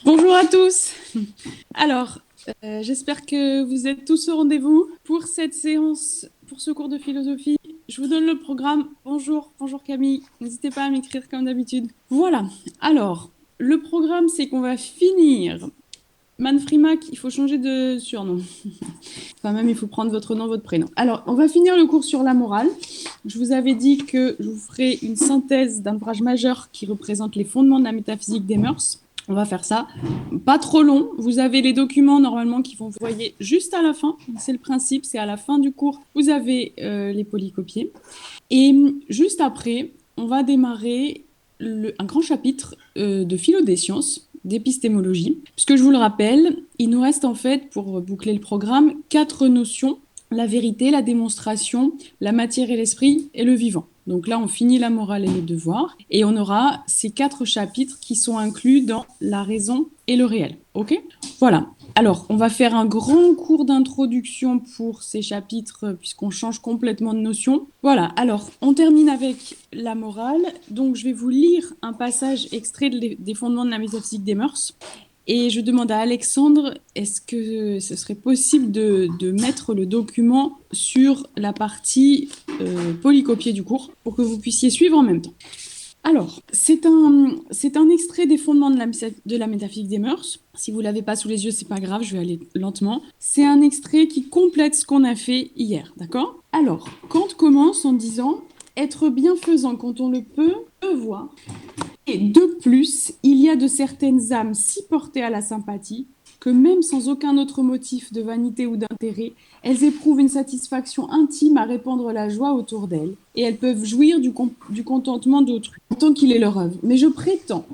Bonjour à tous. Alors, j'espère que vous êtes tous au rendez-vous pour cette séance, pour ce cours de philosophie. Je vous donne le programme. Bonjour Camille. N'hésitez pas à m'écrire comme d'habitude. Voilà. Alors, le programme, c'est qu'on va finir. Manfrimac, il faut changer de surnom. Enfin, même, il faut prendre votre nom, votre prénom. Alors, on va finir le cours sur la morale. Je vous avais dit que je vous ferai une synthèse d'un ouvrage majeur qui représente les fondements de la métaphysique des mœurs. On va faire ça. Pas trop long. Vous avez les documents normalement qui vont vous voyer juste à la fin. C'est le principe, c'est à la fin du cours. Vous avez les polycopiés. Et juste après, on va démarrer un grand chapitre de philo des sciences, d'épistémologie. Puisque je vous le rappelle, il nous reste en fait, pour boucler le programme, 4 notions: la vérité, la démonstration, la matière et l'esprit, et le vivant. Donc là, on finit la morale et le devoir, et on aura ces 4 chapitres qui sont inclus dans la raison et le réel. Ok ? Voilà. Alors, on va faire un grand cours d'introduction pour ces chapitres, puisqu'on change complètement de notion. Voilà, alors, on termine avec la morale. Donc, je vais vous lire un passage extrait des fondements de la métaphysique des mœurs. Et je demande à Alexandre, est-ce que ce serait possible de mettre le document sur la partie polycopiée du cours pour que vous puissiez suivre en même temps. Alors, c'est un extrait des fondements de la métaphysique des mœurs. Si vous ne l'avez pas sous les yeux, c'est pas grave, je vais aller lentement. C'est un extrait qui complète ce qu'on a fait hier, d'accord ? Alors, Kant commence en disant « Être bienfaisant quand on le peut voir. Et de plus, il y a de certaines âmes si portées à la sympathie que même sans aucun autre motif de vanité ou d'intérêt, elles éprouvent une satisfaction intime à répandre la joie autour d'elles, et elles peuvent jouir du contentement d'autrui, en tant qu'il est leur œuvre. Mais je prétends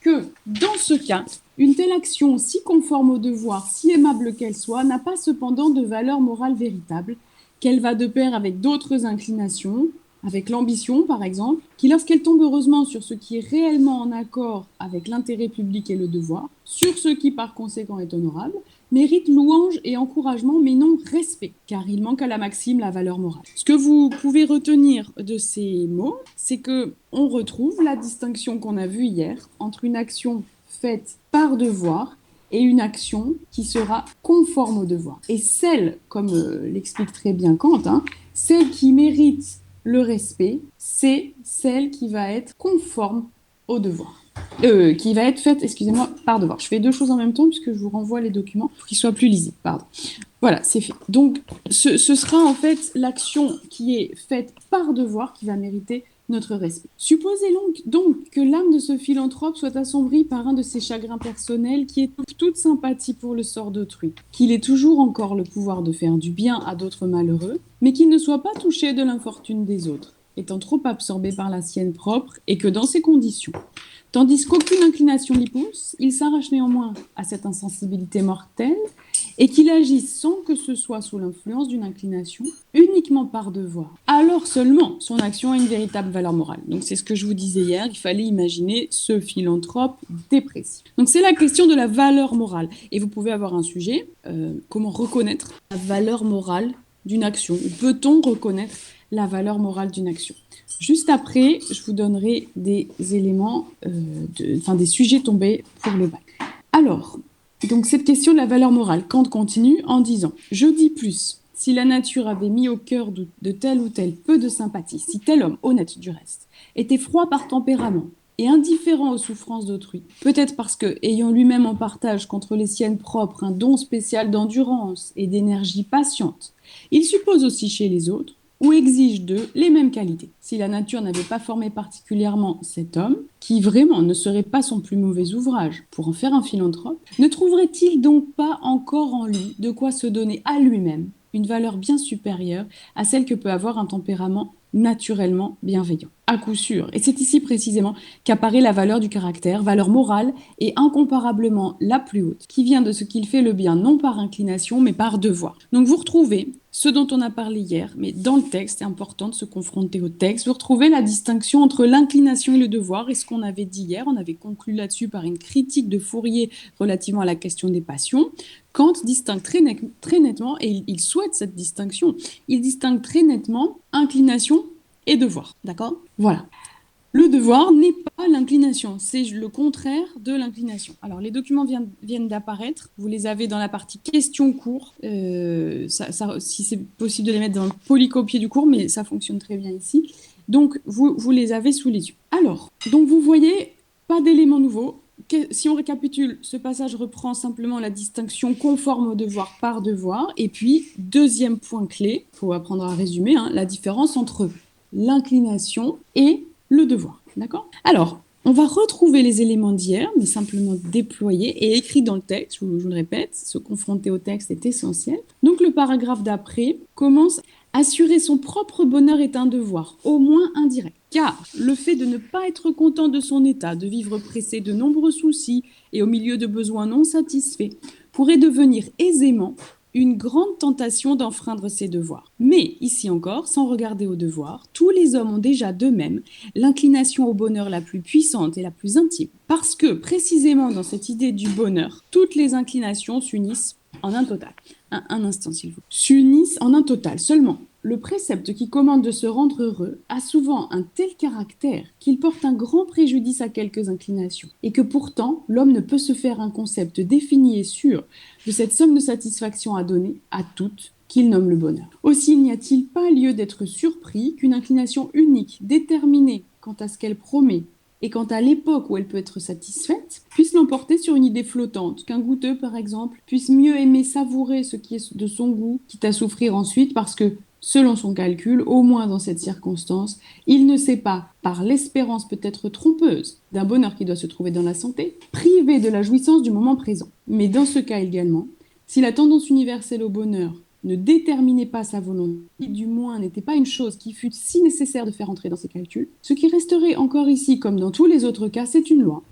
que, dans ce cas, une telle action, si conforme au devoir, si aimable qu'elle soit, n'a pas cependant de valeur morale véritable, qu'elle va de pair avec d'autres inclinations, avec l'ambition par exemple, qui lorsqu'elle tombe heureusement sur ce qui est réellement en accord avec l'intérêt public et le devoir, sur ce qui par conséquent est honorable, mérite louange et encouragement, mais non respect, car il manque à la maxime la valeur morale. Ce que vous pouvez retenir de ces mots, c'est que on retrouve la distinction qu'on a vue hier entre une action faite par devoir et une action qui sera conforme au devoir. Et celle, comme l'explique très bien Kant, celle qui mérite le respect, c'est celle qui va être conforme au devoir. Qui va être faite, excusez-moi, par devoir. Je fais 2 choses en même temps puisque je vous renvoie les documents pour qu'ils soient plus lisibles. Pardon. Voilà, c'est fait. Donc, ce sera en fait l'action qui est faite par devoir qui va mériter notre respect. Supposez donc que l'âme de ce philanthrope soit assombrie par un de ses chagrins personnels qui étouffe toute sympathie pour le sort d'autrui, qu'il ait toujours encore le pouvoir de faire du bien à d'autres malheureux, mais qu'il ne soit pas touché de l'infortune des autres, étant trop absorbé par la sienne propre, et que dans ces conditions, tandis qu'aucune inclination l'y pousse, il s'arrache néanmoins à cette insensibilité mortelle, et qu'il agisse sans que ce soit sous l'influence d'une inclination, uniquement par devoir. Alors seulement, son action a une véritable valeur morale. Donc c'est ce que je vous disais hier, il fallait imaginer ce philanthrope dépressif. Donc c'est la question de la valeur morale. Et vous pouvez avoir un sujet, comment reconnaître la valeur morale d'une action. Peut-on reconnaître la valeur morale d'une action ? Juste après, je vous donnerai des éléments, des sujets tombés pour le bac. Alors, donc cette question de la valeur morale, Kant continue en disant « Je dis plus, si la nature avait mis au cœur de tel ou tel peu de sympathie, si tel homme, honnête du reste, était froid par tempérament et indifférent aux souffrances d'autrui, peut-être parce que, ayant lui-même en partage contre les siennes propres un don spécial d'endurance et d'énergie patiente, il suppose aussi chez les autres, ou exige d'eux les mêmes qualités. Si la nature n'avait pas formé particulièrement cet homme, qui vraiment ne serait pas son plus mauvais ouvrage pour en faire un philanthrope, ne trouverait-il donc pas encore en lui de quoi se donner à lui-même une valeur bien supérieure à celle que peut avoir un tempérament naturellement bienveillant? À coup sûr. Et c'est ici précisément qu'apparaît la valeur du caractère, valeur morale et incomparablement la plus haute, qui vient de ce qu'il fait le bien non par inclination mais par devoir. Donc vous retrouvez ce dont on a parlé hier, mais dans le texte, c'est important de se confronter au texte. Vous retrouvez la distinction entre l'inclination et le devoir, et ce qu'on avait dit hier, on avait conclu là-dessus par une critique de Fourier relativement à la question des passions. Kant distingue très nettement, et il souhaite cette distinction, il distingue très nettement inclination et devoir, d'accord ? Voilà. Le devoir n'est l'inclination, c'est le contraire de l'inclination. Alors, les documents viennent d'apparaître. Vous les avez dans la partie questions cours. Si c'est possible de les mettre dans le polycopier du cours, mais ça fonctionne très bien ici. Donc, vous les avez sous les yeux. Alors, donc vous voyez, pas d'éléments nouveaux. Si on récapitule, ce passage reprend simplement la distinction conforme au devoir par devoir. Et puis, deuxième point clé, il faut apprendre à résumer, la différence entre l'inclination et le devoir. D'accord ? Alors, on va retrouver les éléments d'hier, mais simplement déployés et écrits dans le texte. Je vous le répète, se confronter au texte est essentiel. Donc, le paragraphe d'après commence: assurer son propre bonheur est un devoir, au moins indirect. Car le fait de ne pas être content de son état, de vivre pressé de nombreux soucis et au milieu de besoins non satisfaits, pourrait devenir aisément une grande tentation d'enfreindre ses devoirs. Mais, ici encore, sans regarder aux devoirs, tous les hommes ont déjà d'eux-mêmes l'inclination au bonheur la plus puissante et la plus intime. Parce que, précisément dans cette idée du bonheur, toutes les inclinations s'unissent en un total. Un instant, s'il vous plaît. S'unissent en un total. Seulement, le précepte qui commande de se rendre heureux a souvent un tel caractère qu'il porte un grand préjudice à quelques inclinations, et que pourtant l'homme ne peut se faire un concept défini et sûr de cette somme de satisfaction à donner à toutes qu'il nomme le bonheur. Aussi n'y a-t-il pas lieu d'être surpris qu'une inclination unique, déterminée quant à ce qu'elle promet, et quant à l'époque où elle peut être satisfaite, puisse l'emporter sur une idée flottante, qu'un goûteux, par exemple, puisse mieux aimer savourer ce qui est de son goût, quitte à souffrir ensuite, parce que, selon son calcul, au moins dans cette circonstance, il ne sait pas, par l'espérance peut-être trompeuse d'un bonheur qui doit se trouver dans la santé, privé de la jouissance du moment présent. Mais dans ce cas également, si la tendance universelle au bonheur ne déterminait pas sa volonté, du moins n'était pas une chose qui fût si nécessaire de faire entrer dans ses calculs, ce qui resterait encore ici, comme dans tous les autres cas, c'est une loi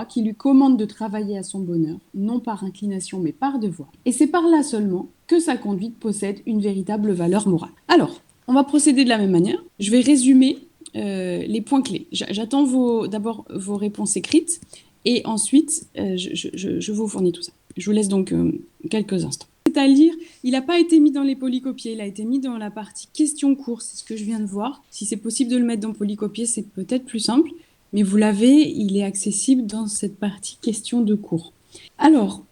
qui lui commande de travailler à son bonheur, non par inclination mais par devoir. Et c'est par là seulement que sa conduite possède une véritable valeur morale. Alors, on va procéder de la même manière. Je vais résumer les points clés. J'attends d'abord vos réponses écrites et ensuite je vous fournis tout ça. Je vous laisse donc quelques instants. C'est-à-dire, il n'a pas été mis dans les polycopiés, il a été mis dans la partie questions-cours, c'est ce que je viens de voir. Si c'est possible de le mettre dans polycopier, c'est peut-être plus simple, mais vous l'avez, il est accessible dans cette partie questions de cours. Alors,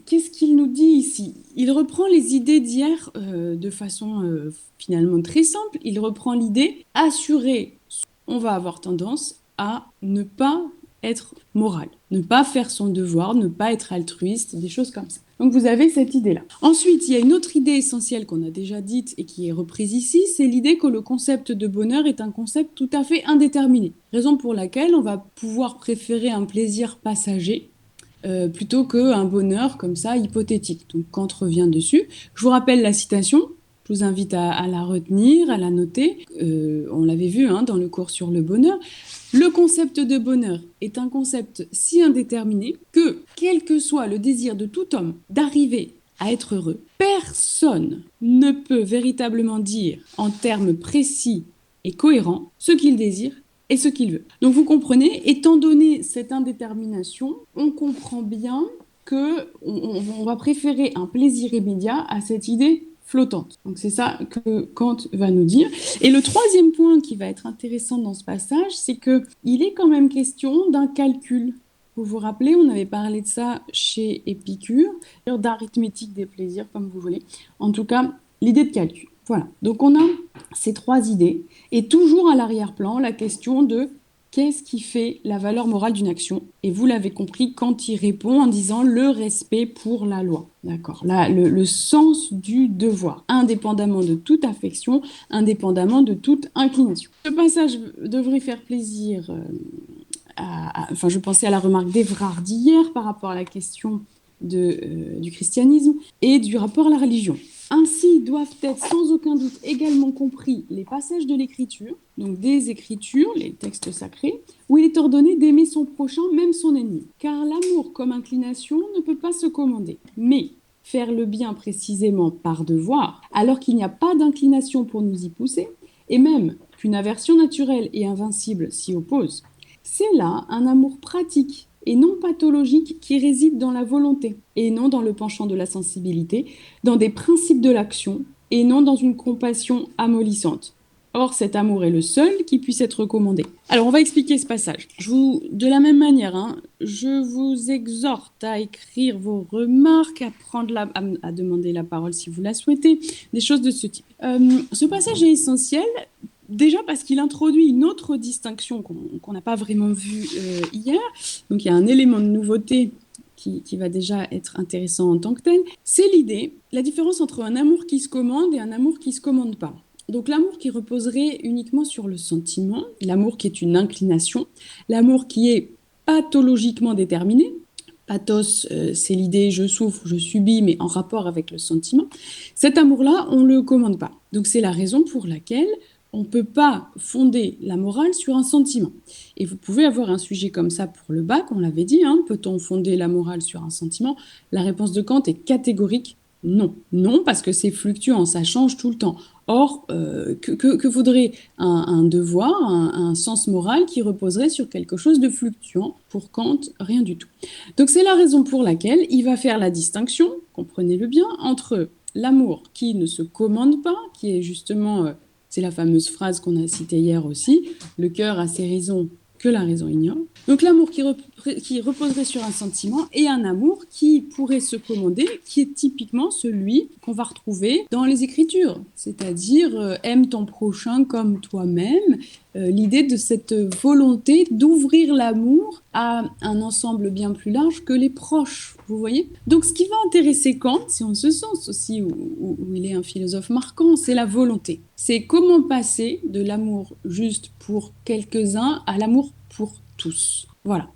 qu'est-ce qu'il nous dit ici ? Il reprend les idées d'hier de façon finalement très simple. Il reprend l'idée assurer. On va avoir tendance à ne pas être moral, ne pas faire son devoir, ne pas être altruiste, des choses comme ça. Donc vous avez cette idée-là. Ensuite, il y a une autre idée essentielle qu'on a déjà dite et qui est reprise ici, c'est l'idée que le concept de bonheur est un concept tout à fait indéterminé. Raison pour laquelle on va pouvoir préférer un plaisir passager plutôt qu'un bonheur comme ça hypothétique. Donc Kant revient dessus. Je vous rappelle la citation. Je vous invite à la retenir, à la noter. On l'avait vu dans le cours sur le bonheur. Le concept de bonheur est un concept si indéterminé que, quel que soit le désir de tout homme d'arriver à être heureux, personne ne peut véritablement dire en termes précis et cohérents ce qu'il désire et ce qu'il veut. Donc vous comprenez, étant donné cette indétermination, on comprend bien qu'on va préférer un plaisir immédiat à cette idée flottante. Donc c'est ça que Kant va nous dire. Et le troisième point qui va être intéressant dans ce passage, c'est qu'il est quand même question d'un calcul. Vous vous rappelez, on avait parlé de ça chez Épicure, d'arithmétique des plaisirs, comme vous voulez. En tout cas, l'idée de calcul. Voilà. Donc on a ces trois idées. Et toujours à l'arrière-plan, la question de qu'est-ce qui fait la valeur morale d'une action ? Et vous l'avez compris, Kant y répond en disant le respect pour la loi. D'accord ? Là, le sens du devoir, indépendamment de toute affection, indépendamment de toute inclination. Ce passage devrait faire plaisir je pensais à la remarque d'Évrard d'hier par rapport à la question du christianisme et du rapport à la religion. Ainsi doivent être sans aucun doute également compris les passages de l'Écriture, donc des Écritures, les textes sacrés, où il est ordonné d'aimer son prochain, même son ennemi. Car l'amour comme inclination ne peut pas se commander. Mais faire le bien précisément par devoir, alors qu'il n'y a pas d'inclination pour nous y pousser, et même qu'une aversion naturelle et invincible s'y oppose, c'est là un amour pratique et non pathologique qui réside dans la volonté et non dans le penchant de la sensibilité, dans des principes de l'action et non dans une compassion amollissante. Or, cet amour est le seul qui puisse être recommandé. Alors, on va expliquer ce passage. De la même manière, hein, je vous exhorte à écrire vos remarques, à demander la parole si vous la souhaitez, des choses de ce type. Ce passage est essentiel. Déjà parce qu'il introduit une autre distinction qu'on n'a pas vraiment vue hier. Donc il y a un élément de nouveauté qui va déjà être intéressant en tant que tel. C'est la différence entre un amour qui se commande et un amour qui ne se commande pas. Donc l'amour qui reposerait uniquement sur le sentiment, l'amour qui est une inclination, l'amour qui est pathologiquement déterminé. Pathos, c'est l'idée je souffre, je subis, mais en rapport avec le sentiment. Cet amour-là, on ne le commande pas. Donc c'est la raison pour laquelle on ne peut pas fonder la morale sur un sentiment. Et vous pouvez avoir un sujet comme ça pour le bac, on l'avait dit, hein, peut-on fonder la morale sur un sentiment? La réponse de Kant est catégorique, non. Non, parce que c'est fluctuant, ça change tout le temps. Or, que faudrait un devoir, un sens moral qui reposerait sur quelque chose de fluctuant? Pour Kant, rien du tout. Donc c'est la raison pour laquelle il va faire la distinction, comprenez-le bien, entre l'amour qui ne se commande pas, qui est justement... c'est la fameuse phrase qu'on a citée hier aussi, le cœur a ses raisons que la raison ignore. Donc l'amour qui reposerait sur un sentiment et un amour qui pourrait se commander, qui est typiquement celui qu'on va retrouver dans les Écritures, c'est-à-dire aime ton prochain comme toi-même, l'idée de cette volonté d'ouvrir l'amour à un ensemble bien plus large que les proches, vous voyez. Donc ce qui va intéresser Kant, c'est en ce sens aussi où il est un philosophe marquant, c'est la volonté. C'est comment passer de l'amour juste pour quelques-uns à l'amour pour tous. Voilà.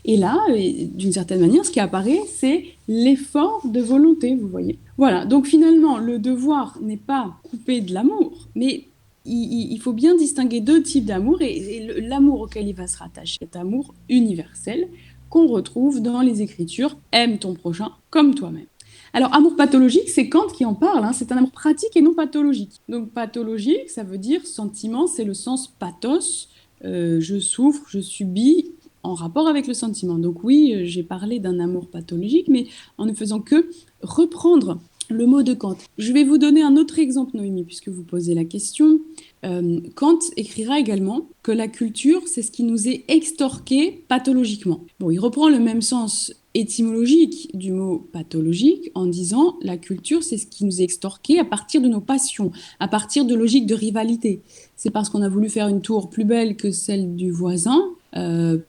Et là, d'une certaine manière, ce qui apparaît, c'est l'effort de volonté, vous voyez. Voilà, donc finalement, le devoir n'est pas coupé de l'amour, mais il faut bien distinguer deux types d'amour, et l'amour auquel il va se rattacher est amour universel qu'on retrouve dans les Écritures, aime ton prochain comme toi-même. Alors, amour pathologique, c'est Kant qui en parle, hein, c'est un amour pratique et non pathologique. Donc, pathologique, ça veut dire sentiment, c'est le sens pathos, je souffre, je subis, en rapport avec le sentiment. Donc oui, j'ai parlé d'un amour pathologique, mais en ne faisant que reprendre le mot de Kant. Je vais vous donner un autre exemple, Noémie, puisque vous posez la question. Kant écrira également que la culture, c'est ce qui nous est extorqué pathologiquement. Bon, il reprend le même sens étymologique du mot pathologique en disant la culture, c'est ce qui nous est extorqué à partir de nos passions, à partir de logiques de rivalité. C'est parce qu'on a voulu faire une tour plus belle que celle du voisin,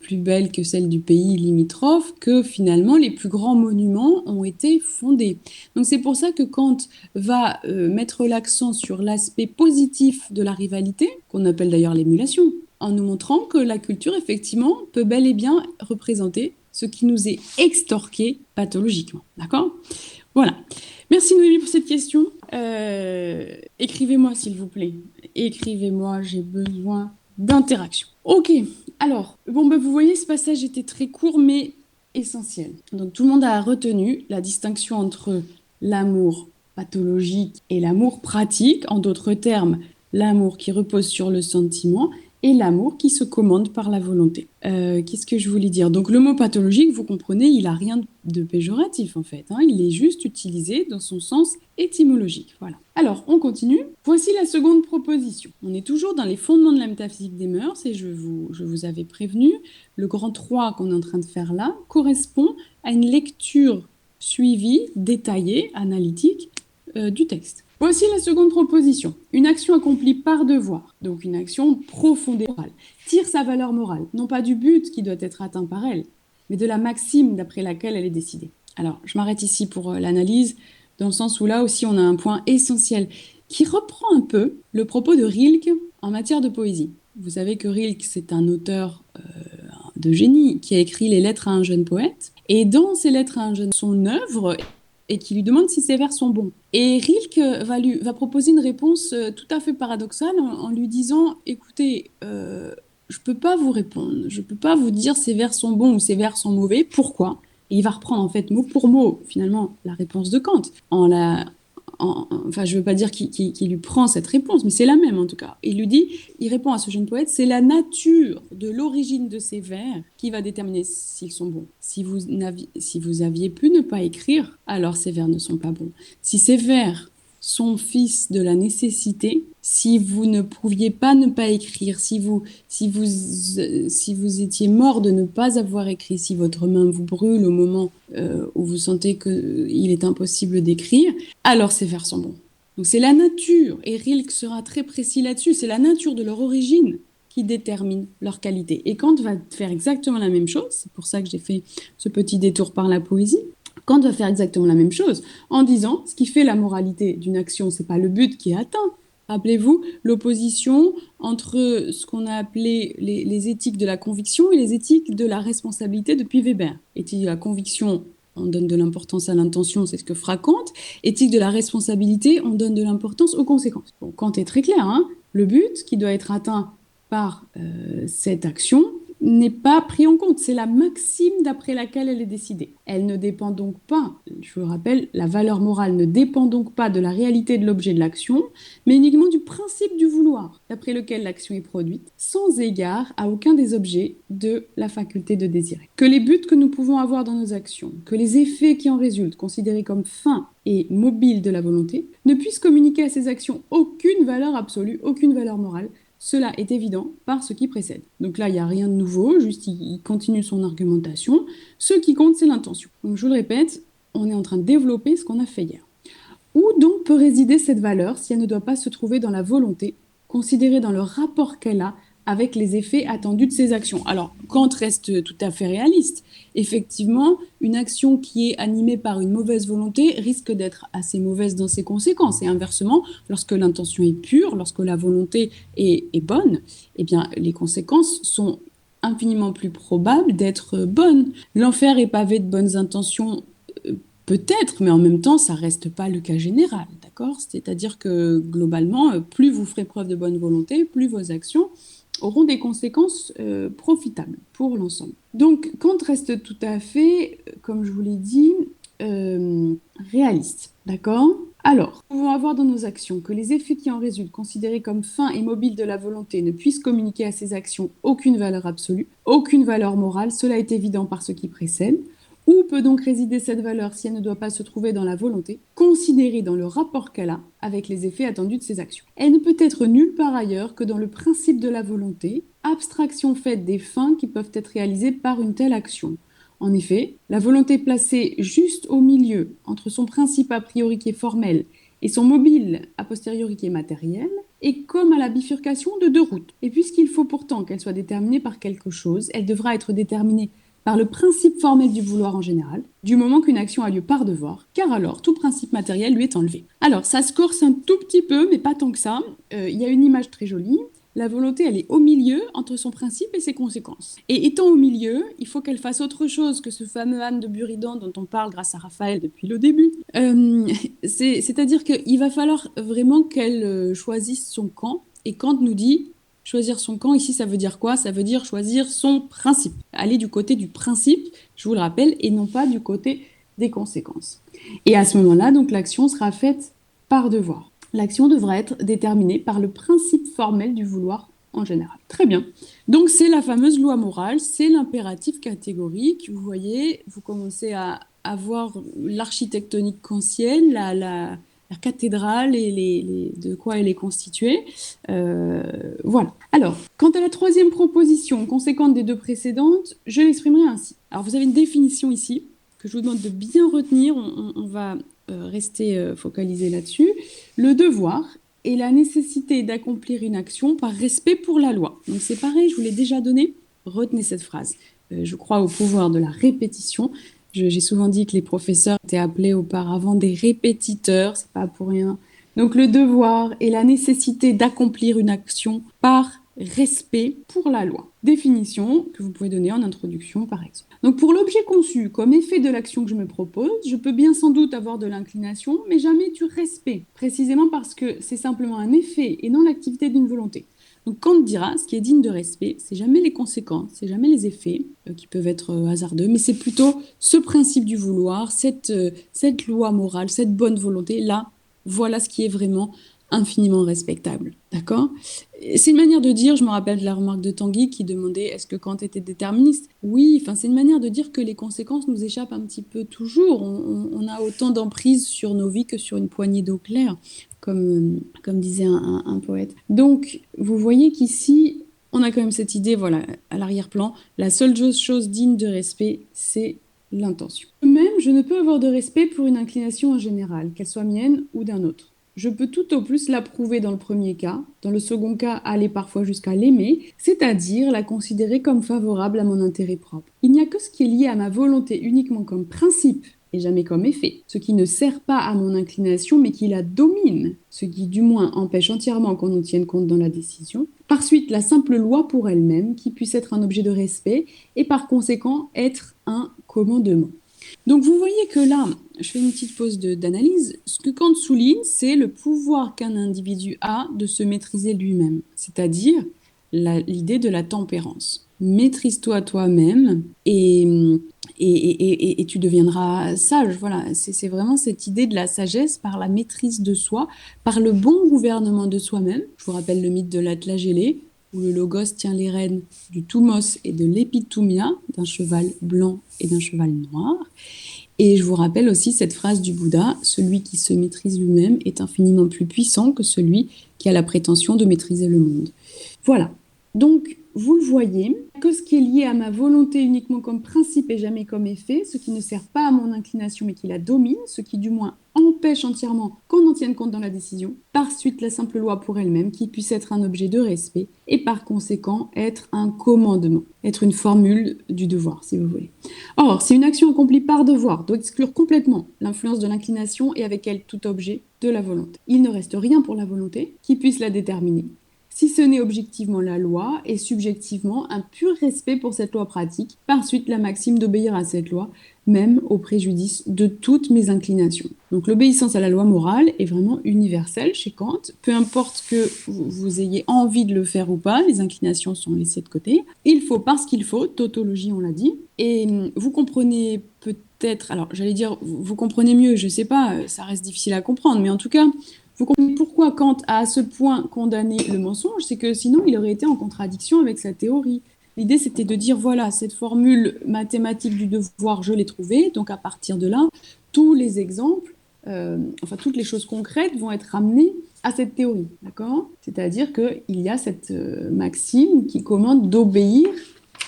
plus belle que celle du pays limitrophe, que finalement les plus grands monuments ont été fondés. Donc c'est pour ça que Kant va mettre l'accent sur l'aspect positif de la rivalité, qu'on appelle d'ailleurs l'émulation, en nous montrant que la culture, effectivement, peut bel et bien représenter ce qui nous est extorqué pathologiquement. D'accord ? Voilà. Merci Noémie pour cette question. Écrivez-moi s'il vous plaît. Écrivez-moi, j'ai besoin d'interaction. Ok, alors, bon, vous voyez, ce passage était très court mais essentiel. Donc tout le monde a retenu la distinction entre l'amour pathologique et l'amour pratique, en d'autres termes, l'amour qui repose sur le sentiment et l'amour qui se commande par la volonté. Qu'est-ce que je voulais dire? Donc le mot pathologique, vous comprenez, il n'a rien de péjoratif en fait, hein, il est juste utilisé dans son sens étymologique. Voilà. Alors, on continue. Voici la seconde proposition. On est toujours dans les fondements de la métaphysique des mœurs et je vous avais prévenu, le grand 3 qu'on est en train de faire là correspond à une lecture suivie, détaillée, analytique du texte. Voici la seconde proposition. Une action accomplie par devoir, donc une action profondément morale, tire sa valeur morale, non pas du but qui doit être atteint par elle, mais de la maxime d'après laquelle elle est décidée. Alors, je m'arrête ici pour l'analyse, dans le sens où là aussi on a un point essentiel qui reprend un peu le propos de Rilke en matière de poésie. Vous savez que Rilke, c'est un auteur de génie qui a écrit les lettres à un jeune poète, et dans ces lettres à un jeune, son œuvre et qui lui demande si ses vers sont bons. Et Rilke va proposer une réponse tout à fait paradoxale en lui disant « Écoutez, je ne peux pas vous répondre, je ne peux pas vous dire ces vers sont bons ou ces vers sont mauvais, pourquoi ?» Et il va reprendre en fait mot pour mot, finalement, la réponse de Kant, enfin, je ne veux pas dire qu'il lui prend cette réponse, mais c'est la même en tout cas. Il répond à ce jeune poète, c'est la nature de l'origine de ces vers qui va déterminer s'ils sont bons. Si vous aviez pu ne pas écrire, alors ces vers ne sont pas bons. Si ces vers son fils de la nécessité si vous ne pouviez pas ne pas écrire, si vous étiez mort de ne pas avoir écrit, si votre main vous brûle au moment où vous sentez qu'il est impossible d'écrire, alors c'est faire semblant. Donc c'est la nature, et Rilke sera très précis là-dessus, c'est la nature de leur origine qui détermine leur qualité. Et Kant va faire exactement la même chose, c'est pour ça que j'ai fait ce petit détour par la poésie. Kant va faire exactement la même chose en disant ce qui fait la moralité d'une action, c'est pas le but qui est atteint. Rappelez-vous l'opposition entre ce qu'on a appelé les éthiques de la conviction et les éthiques de la responsabilité depuis Weber. Éthique de la conviction, on donne de l'importance à l'intention, c'est ce que fera Kant. Éthique de la responsabilité, on donne de l'importance aux conséquences. Bon, Kant est très clair, hein, le but qui doit être atteint par cette action n'est pas pris en compte. C'est la maxime d'après laquelle elle est décidée. Elle ne dépend donc pas, je vous le rappelle, la valeur morale ne dépend donc pas de la réalité de l'objet de l'action, mais uniquement du principe du vouloir, d'après lequel l'action est produite, sans égard à aucun des objets de la faculté de désirer. Que les buts que nous pouvons avoir dans nos actions, que les effets qui en résultent, considérés comme fins et mobiles de la volonté, ne puissent communiquer à ces actions aucune valeur absolue, aucune valeur morale. Cela est évident par ce qui précède. Donc là, il n'y a rien de nouveau, juste il continue son argumentation. Ce qui compte, c'est l'intention. Donc je vous le répète, on est en train de développer ce qu'on a fait hier. Où donc peut résider cette valeur si elle ne doit pas se trouver dans la volonté, considérée dans le rapport qu'elle a avec les effets attendus de ses actions? Alors, Kant reste tout à fait réaliste. Effectivement, une action qui est animée par une mauvaise volonté risque d'être assez mauvaise dans ses conséquences. Et inversement, lorsque l'intention est pure, lorsque la volonté est bonne, eh bien, les conséquences sont infiniment plus probables d'être bonnes. L'enfer est pavé de bonnes intentions, peut-être, mais en même temps, ça reste pas le cas général, d'accord? C'est-à-dire que globalement, plus vous ferez preuve de bonne volonté, plus vos actions auront des conséquences profitables pour l'ensemble. Donc, Kant reste tout à fait, comme je vous l'ai dit, réaliste, d'accord? Alors, nous pouvons avoir dans nos actions que les effets qui en résultent, considérés comme fins et mobiles de la volonté, ne puissent communiquer à ces actions aucune valeur absolue, aucune valeur morale, cela est évident par ce qui précède. Où peut donc résider cette valeur si elle ne doit pas se trouver dans la volonté, considérée dans le rapport qu'elle a avec les effets attendus de ses actions? Elle ne peut être nulle part ailleurs que dans le principe de la volonté, abstraction faite des fins qui peuvent être réalisées par une telle action. En effet, la volonté placée juste au milieu entre son principe a priori qui est formel et son mobile a posteriori qui est matériel, est comme à la bifurcation de deux routes. Et puisqu'il faut pourtant qu'elle soit déterminée par quelque chose, elle devra être déterminée par le principe formel du vouloir en général, du moment qu'une action a lieu par devoir, car alors tout principe matériel lui est enlevé. Alors ça se corse un tout petit peu, mais pas tant que ça. Il y a une image très jolie. La volonté, elle est au milieu entre son principe et ses conséquences. Et étant au milieu, il faut qu'elle fasse autre chose que ce fameux âne de Buridan dont on parle grâce à Raphaël depuis le début. C'est-à-dire qu'il va falloir vraiment qu'elle choisisse son camp. Et Kant nous dit, choisir son camp, ici, ça veut dire quoi? Ça veut dire choisir son principe. Aller du côté du principe, je vous le rappelle, et non pas du côté des conséquences. Et à ce moment-là, donc, l'action sera faite par devoir. L'action devra être déterminée par le principe formel du vouloir en général. Très bien. Donc, c'est la fameuse loi morale, c'est l'impératif catégorique. Vous voyez, vous commencez à avoir l'architectonique kantienne, la cathédrale et de quoi elle est constituée. Voilà. Alors, quant à la troisième proposition, conséquente des deux précédentes, je l'exprimerai ainsi. Alors, vous avez une définition ici que je vous demande de bien retenir. On va rester focalisé là-dessus. Le devoir est la nécessité d'accomplir une action par respect pour la loi. Donc, c'est pareil, je vous l'ai déjà donné. Retenez cette phrase. Je crois au pouvoir de la répétition. J'ai souvent dit que les professeurs étaient appelés auparavant des répétiteurs, c'est pas pour rien. Donc le devoir est la nécessité d'accomplir une action par respect pour la loi. Définition que vous pouvez donner en introduction par exemple. Donc pour l'objet conçu comme effet de l'action que je me propose, je peux bien sans doute avoir de l'inclination, mais jamais du respect, précisément parce que c'est simplement un effet et non l'activité d'une volonté. Donc Kant dira, ce qui est digne de respect, c'est jamais les conséquences, c'est jamais les effets qui peuvent être hasardeux, mais c'est plutôt ce principe du vouloir, cette loi morale, cette bonne volonté. Là, voilà ce qui est vraiment infiniment respectable, d'accord? C'est une manière de dire, je me rappelle de la remarque de Tanguy qui demandait est-ce que Kant était déterministe? Oui, enfin c'est une manière de dire que les conséquences nous échappent un petit peu toujours. On a autant d'emprise sur nos vies que sur une poignée d'eau claire, comme disait un poète. Donc vous voyez qu'ici, on a quand même cette idée, voilà, à l'arrière-plan, la seule chose digne de respect, c'est l'intention. Même, je ne peux avoir de respect pour une inclination en général, qu'elle soit mienne ou d'un autre. Je peux tout au plus l'approuver dans le premier cas, dans le second cas aller parfois jusqu'à l'aimer, c'est-à-dire la considérer comme favorable à mon intérêt propre. Il n'y a que ce qui est lié à ma volonté uniquement comme principe et jamais comme effet, ce qui ne sert pas à mon inclination mais qui la domine, ce qui du moins empêche entièrement qu'on en tienne compte dans la décision. Par suite, la simple loi pour elle-même, qui puisse être un objet de respect et par conséquent être un commandement. Donc vous voyez que là, je fais une petite pause d'analyse. Ce que Kant souligne, c'est le pouvoir qu'un individu a de se maîtriser lui-même, c'est-à-dire l'idée de la tempérance. Maîtrise-toi toi-même et tu deviendras sage. Voilà, c'est vraiment cette idée de la sagesse par la maîtrise de soi, par le bon gouvernement de soi-même. Je vous rappelle le mythe de l'attelage ailé, où le logos tient les rênes du thumos et de l'épitomia, d'un cheval blanc et d'un cheval noir. Et je vous rappelle aussi cette phrase du Bouddha, celui qui se maîtrise lui-même est infiniment plus puissant que celui qui a la prétention de maîtriser le monde. Voilà. Donc, vous le voyez, que ce qui est lié à ma volonté uniquement comme principe et jamais comme effet, ce qui ne sert pas à mon inclination mais qui la domine, ce qui du moins empêche entièrement qu'on en tienne compte dans la décision, par suite la simple loi pour elle-même qui puisse être un objet de respect et par conséquent être un commandement, être une formule du devoir si vous voulez. Or, si une action accomplie par devoir doit exclure complètement l'influence de l'inclination et avec elle tout objet de la volonté, il ne reste rien pour la volonté qui puisse la déterminer, si ce n'est objectivement la loi et subjectivement un pur respect pour cette loi pratique, par suite la maxime d'obéir à cette loi, même au préjudice de toutes mes inclinations. Donc l'obéissance à la loi morale est vraiment universelle chez Kant, peu importe que vous ayez envie de le faire ou pas, les inclinations sont laissées de côté. Il faut parce qu'il faut, tautologie on l'a dit, et vous comprenez peut-être, alors j'allais dire vous comprenez mieux, je sais pas, ça reste difficile à comprendre, mais en tout cas, vous comprenez pourquoi Kant a à ce point condamné le mensonge, c'est que sinon il aurait été en contradiction avec sa théorie. L'idée c'était de dire voilà, cette formule mathématique du devoir, je l'ai trouvée, donc à partir de là, tous les exemples, enfin toutes les choses concrètes vont être ramenées à cette théorie, d'accord? C'est-à-dire qu'il y a cette maxime qui commande d'obéir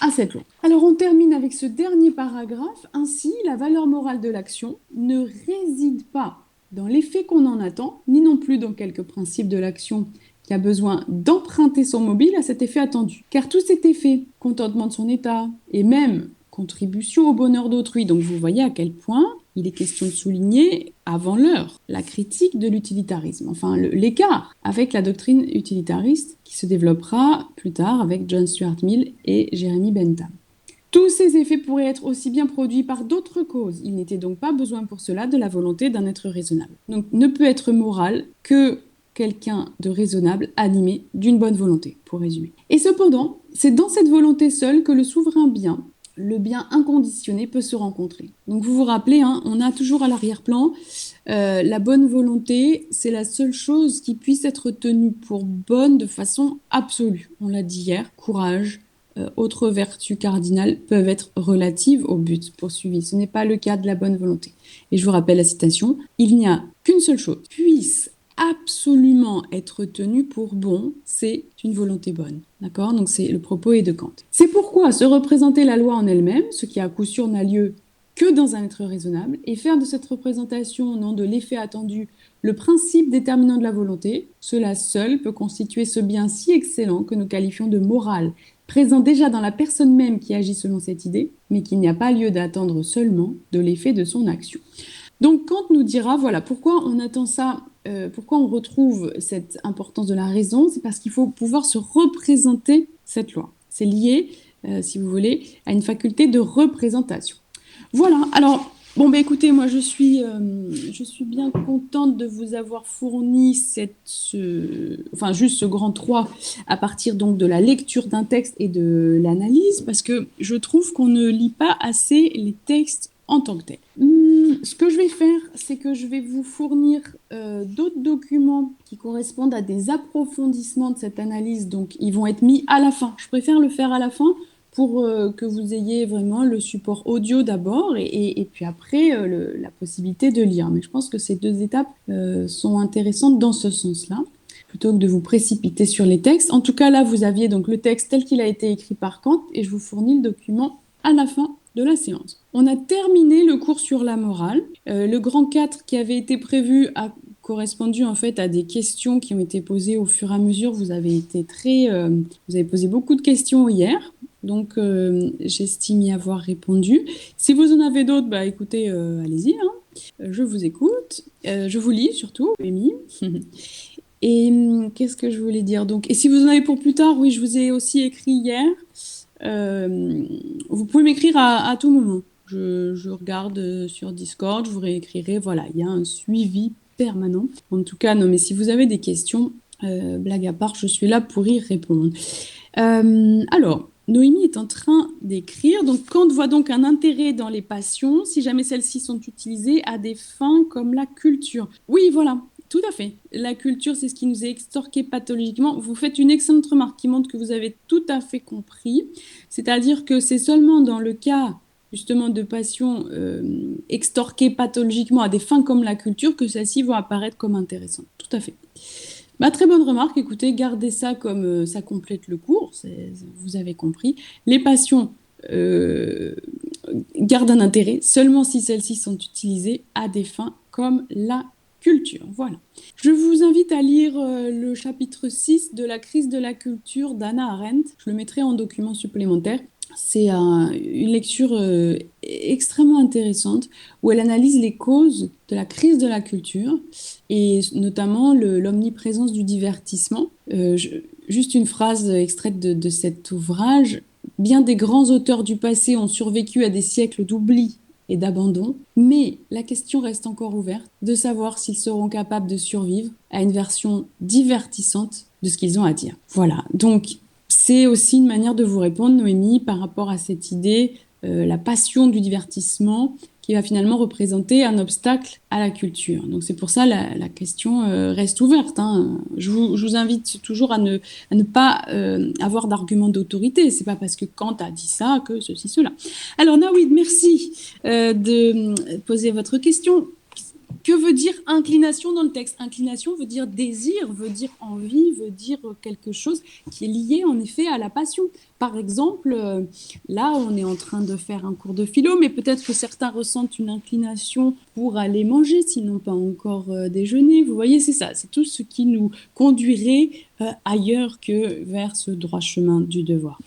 à cette loi. Alors on termine avec ce dernier paragraphe. Ainsi, la valeur morale de l'action ne réside pas dans l'effet qu'on en attend, ni non plus dans quelques principes de l'action qui a besoin d'emprunter son mobile à cet effet attendu. Car tout cet effet, contentement de son état, et même contribution au bonheur d'autrui, donc vous voyez à quel point il est question de souligner, avant l'heure, la critique de l'utilitarisme, enfin l'écart avec la doctrine utilitariste qui se développera plus tard avec John Stuart Mill et Jeremy Bentham. Tous ces effets pourraient être aussi bien produits par d'autres causes. Il n'était donc pas besoin pour cela de la volonté d'un être raisonnable. Donc ne peut être moral que quelqu'un de raisonnable animé d'une bonne volonté, pour résumer. Et cependant, c'est dans cette volonté seule que le souverain bien, le bien inconditionné, peut se rencontrer. Donc vous vous rappelez, hein, on a toujours à l'arrière-plan la bonne volonté, c'est la seule chose qui puisse être tenue pour bonne de façon absolue. On l'a dit hier, courage, autres vertus cardinales peuvent être relatives au but poursuivi. Ce n'est pas le cas de la bonne volonté. Et je vous rappelle la citation, il n'y a qu'une seule chose puisse absolument être tenue pour bon, c'est une volonté bonne. D'accord? Donc c'est le propos est de Kant. C'est pourquoi se représenter la loi en elle-même, ce qui à coup sûr n'a lieu que dans un être raisonnable, et faire de cette représentation, non de l'effet attendu, le principe déterminant de la volonté, cela seul peut constituer ce bien si excellent que nous qualifions de moral, présent déjà dans la personne même qui agit selon cette idée, mais qu'il n'y a pas lieu d'attendre seulement de l'effet de son action. Donc Kant nous dira, voilà, pourquoi on attend ça, pourquoi on retrouve cette importance de la raison, c'est parce qu'il faut pouvoir se représenter cette loi. C'est lié, si vous voulez, à une faculté de représentation. Voilà, alors, bon, bah, écoutez, moi je suis bien contente de vous avoir fourni enfin, juste ce grand 3 à partir donc de la lecture d'un texte et de l'analyse, parce que je trouve qu'on ne lit pas assez les textes en tant que tels. Ce que je vais faire, c'est que je vais vous fournir d'autres documents qui correspondent à des approfondissements de cette analyse. Donc, ils vont être mis à la fin. Je préfère le faire à la fin pour que vous ayez vraiment le support audio d'abord et puis après la possibilité de lire. Mais je pense que ces deux étapes sont intéressantes dans ce sens-là, plutôt que de vous précipiter sur les textes. En tout cas, là, vous aviez donc le texte tel qu'il a été écrit par Kant et je vous fournis le document à la fin de la séance. On a terminé le cours sur la morale. Le grand 4 qui avait été prévu a correspondu en fait à des questions qui ont été posées au fur et à mesure. Vous avez posé beaucoup de questions hier. Donc, j'estime y avoir répondu. Si vous en avez d'autres, bah, écoutez, allez-y. Je vous écoute. Je vous lis surtout, Amy. Et qu'est-ce que je voulais dire donc, et si vous en avez pour plus tard, oui, je vous ai aussi écrit hier. Vous pouvez m'écrire à tout moment. Je regarde sur Discord, je vous réécrirai. Voilà, il y a un suivi permanent. En tout cas, non, mais si vous avez des questions, blague à part, je suis là pour y répondre. Alors, Noémie est en train d'écrire. Donc, Kant voit donc un intérêt dans les passions, si jamais celles-ci sont utilisées à des fins comme la culture. Oui, voilà. Tout à fait. La culture, c'est ce qui nous est extorqué pathologiquement. Vous faites une excellente remarque qui montre que vous avez tout à fait compris. C'est-à-dire que c'est seulement dans le cas justement de passions extorquées pathologiquement à des fins comme la culture que celles-ci vont apparaître comme intéressantes. Tout à fait. Bah, très bonne remarque. Écoutez, gardez ça comme ça complète le cours. Vous avez compris. Les passions gardent un intérêt seulement si celles-ci sont utilisées à des fins comme la culture. Voilà. Je vous invite à lire le chapitre 6 de la crise de la culture d'Hannah Arendt. Je le mettrai en document supplémentaire. C'est une lecture extrêmement intéressante où elle analyse les causes de la crise de la culture et notamment l'omniprésence du divertissement. Juste une phrase extraite de cet ouvrage. Bien des grands auteurs du passé ont survécu à des siècles d'oubli et d'abandon, mais la question reste encore ouverte de savoir s'ils seront capables de survivre à une version divertissante de ce qu'ils ont à dire. Voilà, donc c'est aussi une manière de vous répondre, Noémie, par rapport à cette idée, la passion du divertissement qui va finalement représenter un obstacle à la culture. Donc c'est pour ça la question reste ouverte. Je vous invite toujours à ne pas avoir d'argument d'autorité. C'est pas parce que Kant a dit ça que ceci, cela. Alors Nawid, merci de poser votre question. Que veut dire inclination dans le texte? Inclination veut dire désir, veut dire envie, veut dire quelque chose qui est lié en effet à la passion. Par exemple, là on est en train de faire un cours de philo, mais peut-être que certains ressentent une inclination pour aller manger s'ils n'ont pas encore déjeuné. Vous voyez, c'est ça, c'est tout ce qui nous conduirait ailleurs que vers ce droit chemin du devoir.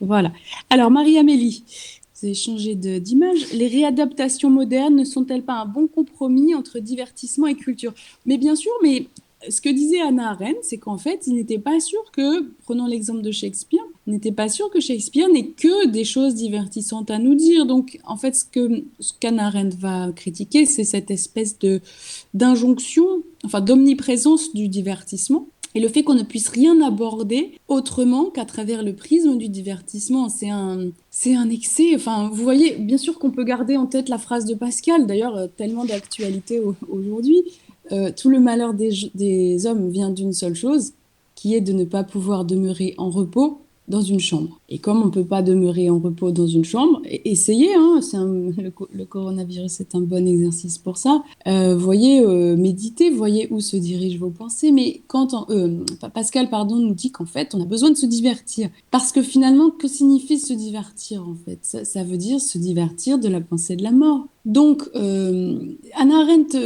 Voilà. Alors Marie-Amélie, vous avez changé d'image. Les réadaptations modernes ne sont-elles pas un bon compromis entre divertissement et culture? Mais bien sûr, mais ce que disait Hannah Arendt, c'est qu'en fait, il n'était pas sûr que, prenons l'exemple de Shakespeare, il n'était pas sûr que Shakespeare n'ait que des choses divertissantes à nous dire. Donc, en fait, ce qu'Hannah Arendt va critiquer, c'est cette espèce d'injonction, enfin d'omniprésence du divertissement. Et le fait qu'on ne puisse rien aborder autrement qu'à travers le prisme du divertissement, c'est un excès. Enfin, vous voyez, bien sûr qu'on peut garder en tête la phrase de Pascal, d'ailleurs, tellement d'actualité aujourd'hui. Tout le malheur des hommes vient d'une seule chose, qui est de ne pas pouvoir demeurer en repos dans une chambre. Et comme on ne peut pas demeurer en repos dans une chambre, essayez, le coronavirus est un bon exercice pour ça. Voyez, méditez, voyez où se dirigent vos pensées. Mais Pascal nous dit qu'en fait, on a besoin de se divertir. Parce que finalement, que signifie se divertir en fait? Ça veut dire se divertir de la pensée de la mort. Donc, Hannah Arendt,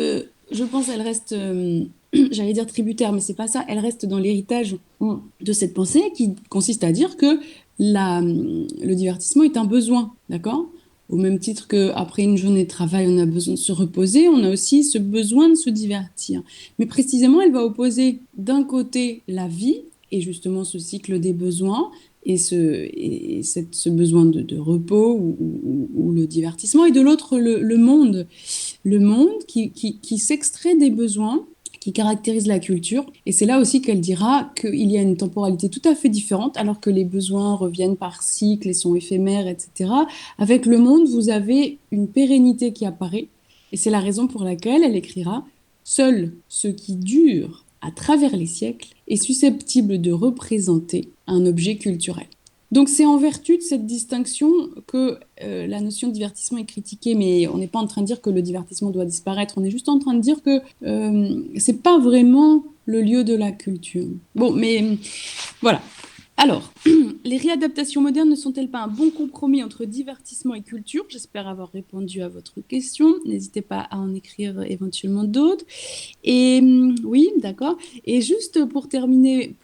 je pense, elle reste... j'allais dire tributaire, mais c'est pas ça. Elle reste dans l'héritage de cette pensée qui consiste à dire que le divertissement est un besoin, d'accord? Au même titre qu'après une journée de travail, on a besoin de se reposer, on a aussi ce besoin de se divertir. Mais précisément, elle va opposer d'un côté la vie et justement ce cycle des besoins et ce besoin de repos ou le divertissement, et de l'autre le monde qui s'extrait des besoins qui caractérise la culture. Et c'est là aussi qu'elle dira qu'il y a une temporalité tout à fait différente, alors que les besoins reviennent par cycle et sont éphémères, etc. Avec le monde, vous avez une pérennité qui apparaît, Et c'est la raison pour laquelle elle écrira: Seul ce qui dure à travers les siècles est susceptible de représenter un objet culturel. Donc c'est en vertu de cette distinction que la notion de divertissement est critiquée, mais on n'est pas en train de dire que le divertissement doit disparaître, on est juste en train de dire que c'est pas vraiment le lieu de la culture. Bon, mais voilà. Alors, les réadaptations modernes ne sont-elles pas un bon compromis entre divertissement et culture? J'espère avoir répondu à votre question. N'hésitez pas à en écrire éventuellement d'autres. Et oui, d'accord. Et juste pour terminer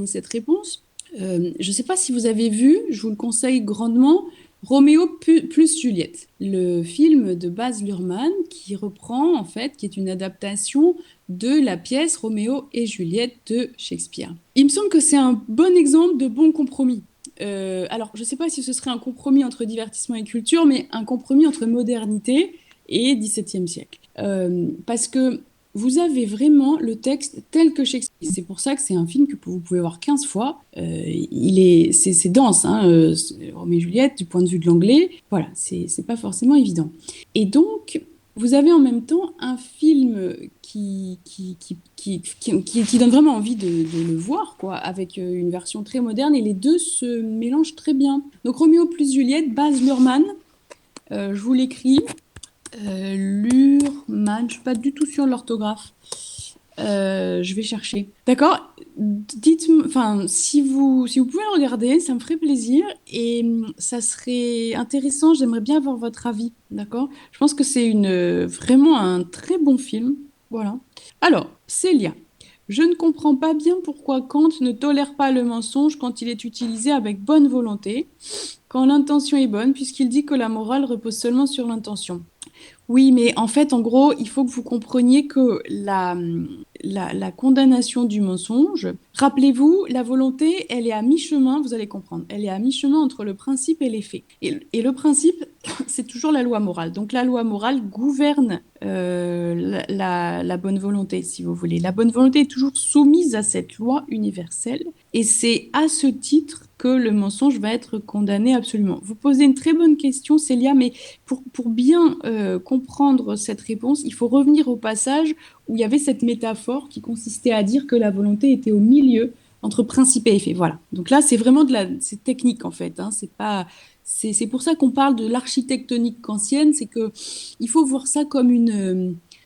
cette réponse, je ne sais pas si vous avez vu, je vous le conseille grandement, Roméo plus Juliette, le film de Baz Luhrmann qui reprend, en fait, qui est une adaptation de la pièce Roméo et Juliette de Shakespeare. Il me semble que c'est un bon exemple de bon compromis. Alors, je ne sais pas si ce serait un compromis entre divertissement et culture, mais un compromis entre modernité et XVIIe siècle. Parce que vous avez vraiment le texte tel que Shakespeare. C'est pour ça que c'est un film que vous pouvez voir 15 fois. C'est dense, hein, Roméo et Juliette, du point de vue de l'anglais. Voilà, c'est pas forcément évident. Et donc, vous avez en même temps un film qui donne vraiment envie de le voir, quoi, avec une version très moderne, et les deux se mélangent très bien. Donc, Roméo plus Juliette, Baz Luhrmann, je vous l'écris. Luhrmann, je ne suis pas du tout sur l'orthographe. Je vais chercher. D'accord. Dites-moi, enfin, si vous pouvez le regarder, ça me ferait plaisir et ça serait intéressant. J'aimerais bien avoir votre avis. D'accord. Je pense que c'est vraiment un très bon film. Voilà. Alors, Célia, je ne comprends pas bien pourquoi Kant ne tolère pas le mensonge quand il est utilisé avec bonne volonté, quand l'intention est bonne, puisqu'il dit que la morale repose seulement sur l'intention. Oui, mais en fait, en gros, il faut que vous compreniez que la condamnation du mensonge, rappelez-vous, la volonté, elle est à mi-chemin, vous allez comprendre, elle est à mi-chemin entre le principe et les faits. Et le principe, c'est toujours la loi morale. Donc la loi morale gouverne la bonne volonté, si vous voulez. La bonne volonté est toujours soumise à cette loi universelle. Et c'est à ce titre que le mensonge va être condamné absolument. Vous posez une très bonne question, Célia, mais pour bien comprendre cette réponse, il faut revenir au passage où il y avait cette métaphore qui consistait à dire que la volonté était au milieu entre principe et effet. Voilà. Donc là, c'est vraiment c'est technique en fait. Hein. C'est pour ça qu'on parle de l'architectonique kantienne, c'est que il faut voir ça comme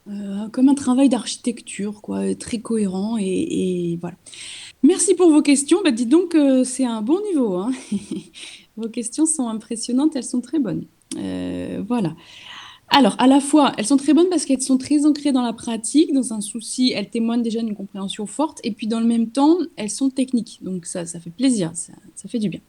un travail d'architecture, quoi, très cohérent et voilà. Merci pour vos questions. Bah, dites donc, c'est un bon niveau. Hein. Vos questions sont impressionnantes, elles sont très bonnes. Voilà. Alors, à la fois, elles sont très bonnes parce qu'elles sont très ancrées dans la pratique, dans un souci, elles témoignent déjà d'une compréhension forte, et puis dans le même temps, elles sont techniques. Donc ça fait plaisir, ça fait du bien.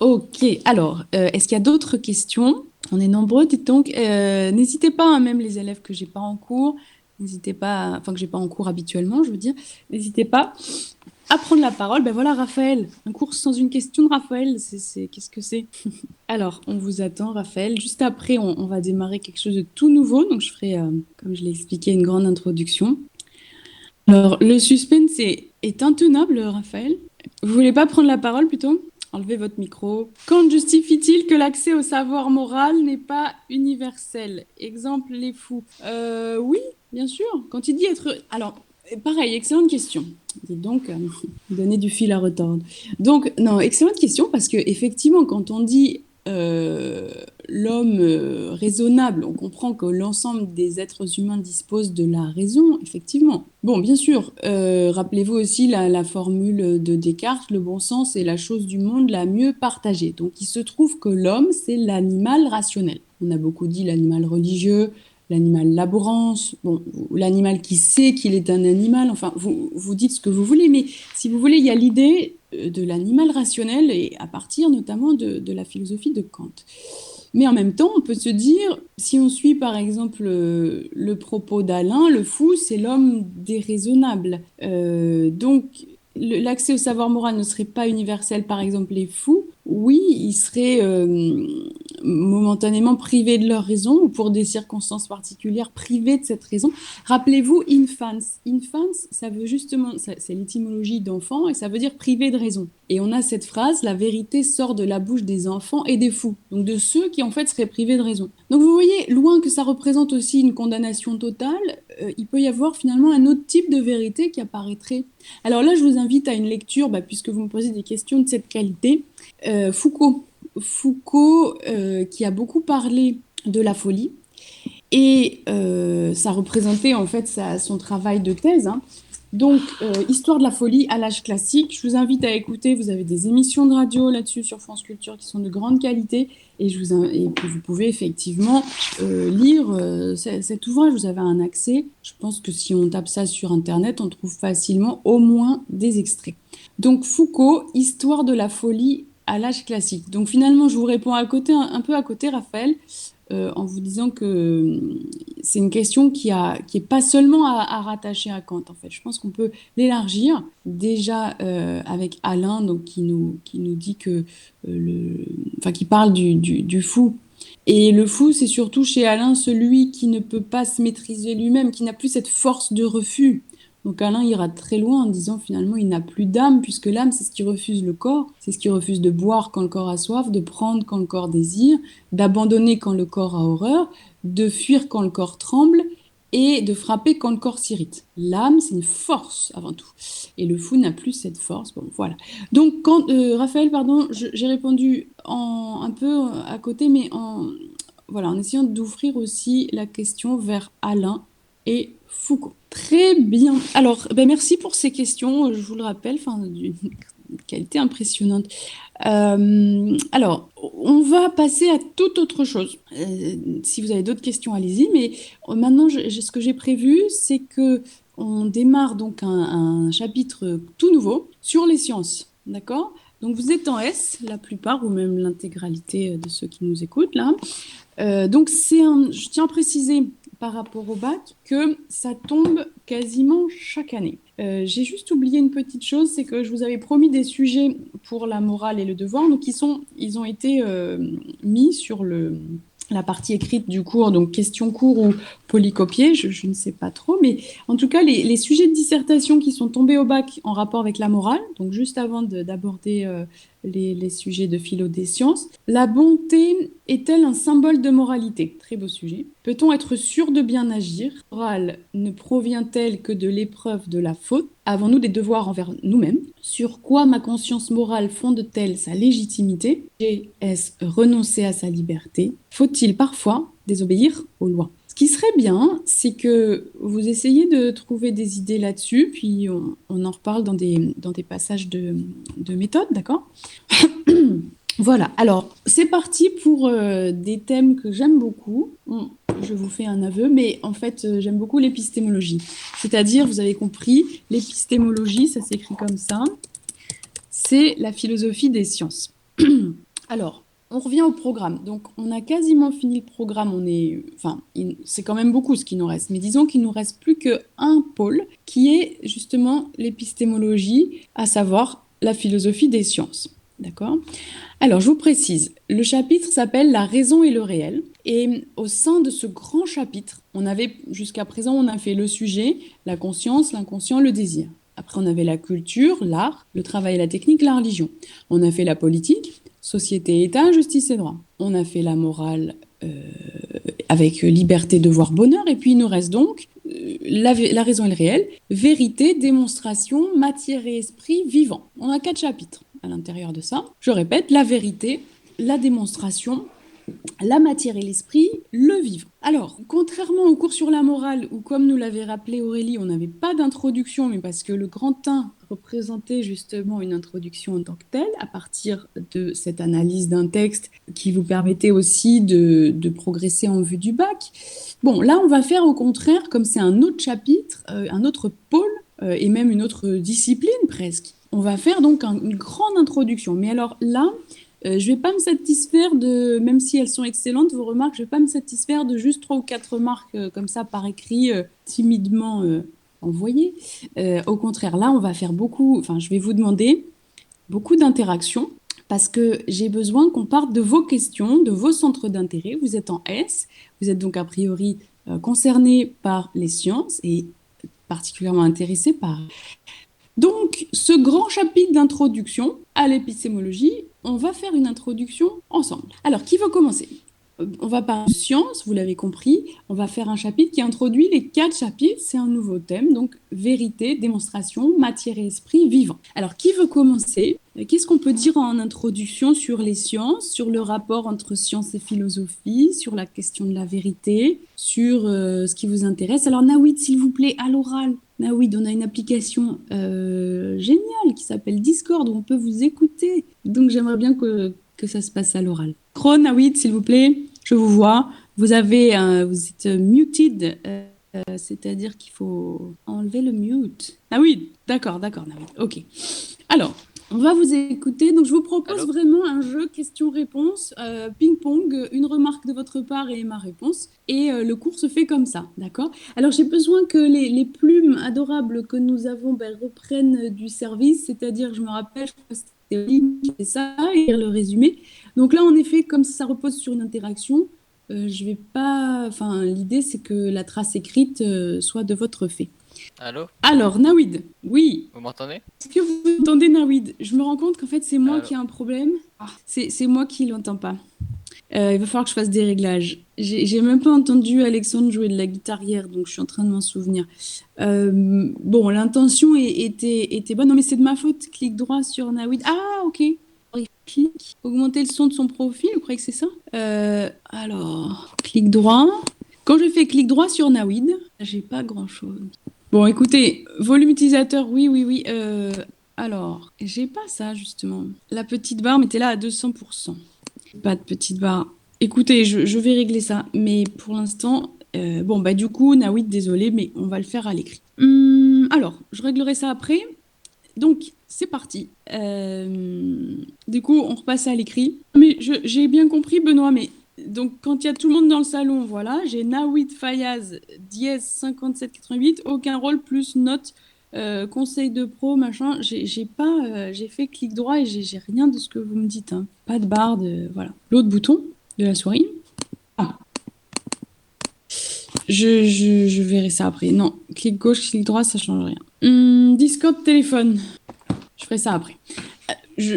Ok, alors, est-ce qu'il y a d'autres questions? On est nombreux, dites donc. N'hésitez pas, hein, même les élèves que j'ai pas en cours, n'hésitez pas, enfin que j'ai pas en cours habituellement, je veux dire, n'hésitez pas à prendre la parole. Ben voilà, Raphaël, un cours sans une question de Raphaël, qu'est-ce que c'est? Alors, on vous attend, Raphaël. Juste après, on va démarrer quelque chose de tout nouveau. Donc, je ferai, comme je l'ai expliqué, une grande introduction. Alors, le suspense est intenable, Raphaël. Vous voulez pas prendre la parole plutôt? Enlevez votre micro. Quand justifie-t-il que l'accès au savoir moral n'est pas universel? Exemple, les fous. Oui, bien sûr. Quand il dit être... Alors, pareil, excellente question. Dites donc, donner du fil à retordre. Donc, non, excellente question parce que effectivement, quand on dit l'homme raisonnable, on comprend que l'ensemble des êtres humains disposent de la raison, effectivement. Bon, bien sûr, rappelez-vous aussi la formule de Descartes, le bon sens est la chose du monde la mieux partagée. Donc, il se trouve que l'homme, c'est l'animal rationnel. On a beaucoup dit l'animal religieux, l'animal laborance, bon, l'animal qui sait qu'il est un animal, enfin, vous dites ce que vous voulez, mais si vous voulez, il y a l'idée de l'animal rationnel, et à partir notamment de la philosophie de Kant. Mais en même temps, on peut se dire, si on suit par exemple le propos d'Alain, le fou, c'est l'homme déraisonnable. Donc, l'accès au savoir moral ne serait pas universel, par exemple les fous, oui, ils seraient momentanément privés de leur raison ou pour des circonstances particulières privés de cette raison. Rappelez-vous, infants. Infants, ça veut justement, c'est l'étymologie d'enfant et ça veut dire privé de raison. Et on a cette phrase, la vérité sort de la bouche des enfants et des fous, donc de ceux qui en fait seraient privés de raison. Donc vous voyez, loin que ça représente aussi une condamnation totale, il peut y avoir finalement un autre type de vérité qui apparaîtrait. Alors là, je vous invite à une lecture, puisque vous me posez des questions de cette qualité. Foucault, qui a beaucoup parlé de la folie, et ça représentait en fait son travail de thèse. Hein. Donc, Histoire de la folie à l'âge classique. Je vous invite à écouter. Vous avez des émissions de radio là-dessus sur France Culture qui sont de grande qualité. Et puis vous pouvez effectivement lire cet ouvrage. Vous avez un accès. Je pense que si on tape ça sur Internet, on trouve facilement au moins des extraits. Donc, Foucault, Histoire de la folie à l'âge classique. Donc, finalement, je vous réponds un peu à côté, Raphaël. En vous disant que c'est une question qui est pas seulement à rattacher à Kant, en fait. Je pense qu'on peut l'élargir déjà avec Alain, donc, qui nous dit que qui parle du fou. Et le fou, c'est surtout chez Alain celui qui ne peut pas se maîtriser lui-même, qui n'a plus cette force de refus. Donc Alain ira très loin en disant finalement il n'a plus d'âme, puisque l'âme c'est ce qui refuse le corps, c'est ce qui refuse de boire quand le corps a soif, de prendre quand le corps désire, d'abandonner quand le corps a horreur, de fuir quand le corps tremble et de frapper quand le corps s'irrite. L'âme c'est une force avant tout. Et le fou n'a plus cette force. Bon, voilà. Donc Raphaël, pardon, j'ai répondu un peu à côté, mais en essayant d'ouvrir aussi la question vers Alain et Foucault. Très bien. Alors, merci pour ces questions, je vous le rappelle, d'une qualité impressionnante. Alors, on va passer à toute autre chose. Si vous avez d'autres questions, allez-y. Mais maintenant, ce que j'ai prévu, c'est que on démarre donc un chapitre tout nouveau sur les sciences. D'accord ? Donc, vous êtes en S, la plupart, ou même l'intégralité de ceux qui nous écoutent, là. Donc, je tiens à préciser par rapport au bac que ça tombe quasiment chaque année. J'ai juste oublié une petite chose, c'est que je vous avais promis des sujets pour la morale et le devoir, donc ils ont été mis sur la partie écrite du cours, donc question cours ou polycopier, je ne sais pas trop, mais en tout cas, les sujets de dissertation qui sont tombés au bac en rapport avec la morale, donc juste avant d'aborder les sujets de philo des sciences. La bonté est-elle un symbole de moralité ? Très beau sujet. Peut-on être sûr de bien agir ? La morale ne provient-elle que de l'épreuve de la faute ? Avons-nous des devoirs envers nous-mêmes ? Sur quoi ma conscience morale fonde-t-elle sa légitimité ? Est-ce renoncer à sa liberté ? Faut-il parfois désobéir aux lois ? Ce qui serait bien, c'est que vous essayiez de trouver des idées là-dessus, puis on en reparle dans des passages de méthode, d'accord ? Voilà, alors c'est parti pour des thèmes que j'aime beaucoup. Je vous fais un aveu, mais en fait j'aime beaucoup l'épistémologie. C'est-à-dire, vous avez compris, l'épistémologie, ça s'écrit comme ça, c'est la philosophie des sciences. Alors, on revient au programme. Donc, on a quasiment fini le programme. C'est quand même beaucoup ce qui nous reste. Mais disons qu'il nous reste plus qu'un pôle qui est justement l'épistémologie, à savoir la philosophie des sciences. D'accord ? Alors, je vous précise, le chapitre s'appelle La raison et le réel. Et au sein de ce grand chapitre, jusqu'à présent, on a fait le sujet, la conscience, l'inconscient, le désir. Après, on avait la culture, l'art, le travail et la technique, la religion. On a fait la politique, société, État, justice et droit. On a fait la morale avec liberté, devoir, bonheur. Et puis, il nous reste donc la raison et le réel, vérité, démonstration, matière et esprit vivant. On a 4 chapitres à l'intérieur de ça. Je répète, la vérité, la démonstration, la matière et l'esprit, le vivant. Alors, contrairement au cours sur la morale, où comme nous l'avait rappelé Aurélie, on n'avait pas d'introduction, mais parce que le grand 1 représentait justement une introduction en tant que telle, à partir de cette analyse d'un texte qui vous permettait aussi de progresser en vue du bac. Bon, là, on va faire au contraire, comme c'est un autre chapitre, un autre pôle, et même une autre discipline presque. On va faire donc une grande introduction. Mais alors là, je ne vais pas me satisfaire même si elles sont excellentes, vos remarques, je ne vais pas me satisfaire de juste 3 ou 4 remarques comme ça par écrit, timidement envoyer. Au contraire, là, on va faire beaucoup, enfin, je vais vous demander beaucoup d'interactions parce que j'ai besoin qu'on parte de vos questions, de vos centres d'intérêt. Vous êtes en S, vous êtes donc a priori concerné par les sciences et particulièrement intéressé par. Donc, ce grand chapitre d'introduction à l'épistémologie, on va faire une introduction ensemble. Alors, qui veut commencer? On va parler de science, vous l'avez compris. On va faire un chapitre qui introduit les 4 chapitres. C'est un nouveau thème, donc vérité, démonstration, matière et esprit, vivant. Alors, qui veut commencer? Qu'est-ce qu'on peut dire en introduction sur les sciences, sur le rapport entre science et philosophie, sur la question de la vérité, sur ce qui vous intéresse? Alors, Nawid, s'il vous plaît, à l'oral. Nawid, on a une application géniale qui s'appelle Discord où on peut vous écouter. Donc, j'aimerais bien que ça se passe à l'oral. Nawid, s'il vous plaît, je vous vois. Vous êtes muted, c'est-à-dire qu'il faut enlever le mute. Ah oui, d'accord, Nawid. Ok. Alors, on va vous écouter. Donc, je vous propose vraiment un jeu questions-réponses, ping-pong, une remarque de votre part et ma réponse. Et le cours se fait comme ça, d'accord? Alors, j'ai besoin que les plumes adorables que nous avons reprennent du service, c'est-à-dire, je me rappelle, je crois que c'était Oli qui fait ça, et le résumé. Donc là, en effet, comme ça repose sur une interaction, je vais pas. Enfin, l'idée, c'est que la trace écrite soit de votre fait. Allô? Alors, Nawid, oui. Vous m'entendez? Est-ce que vous entendez Nawid? Je me rends compte qu'en fait, c'est moi Allô? qui ai un problème. C'est moi qui l'entends pas. Il va falloir que je fasse des réglages. J'ai même pas entendu Alexandre jouer de la guitare hier, donc je suis en train de m'en souvenir. Bon, l'intention était bonne. Non, mais c'est de ma faute. Clic droit sur Nawid. Ah, ok. Clic. Augmenter le son de son profil, vous croyez que c'est ça? Alors, clic droit. Quand je fais clic droit sur Nawid, j'ai pas grand-chose. Bon, écoutez, volume utilisateur, oui. Alors, j'ai pas ça, justement. La petite barre, mettez-la à 200%. Pas de petite barre. Écoutez, je vais régler ça. Mais pour l'instant, bon, bah du coup, Nawid, désolé, mais on va le faire à l'écrit. Alors, je réglerai ça après. Donc, c'est parti. Du coup, on repasse à l'écrit. Mais j'ai bien compris, Benoît, mais donc quand il y a tout le monde dans le salon, voilà, j'ai Nawid Fayaz, dièse 5788, aucun rôle plus note, conseil de pro, machin. J'ai pas, j'ai fait clic droit et j'ai rien de ce que vous me dites, hein. Pas de barre, voilà. L'autre bouton de la souris. Ah. Je verrai ça après. Non, clic gauche, clic droit, ça change rien. Discord téléphone. Je ferai ça après.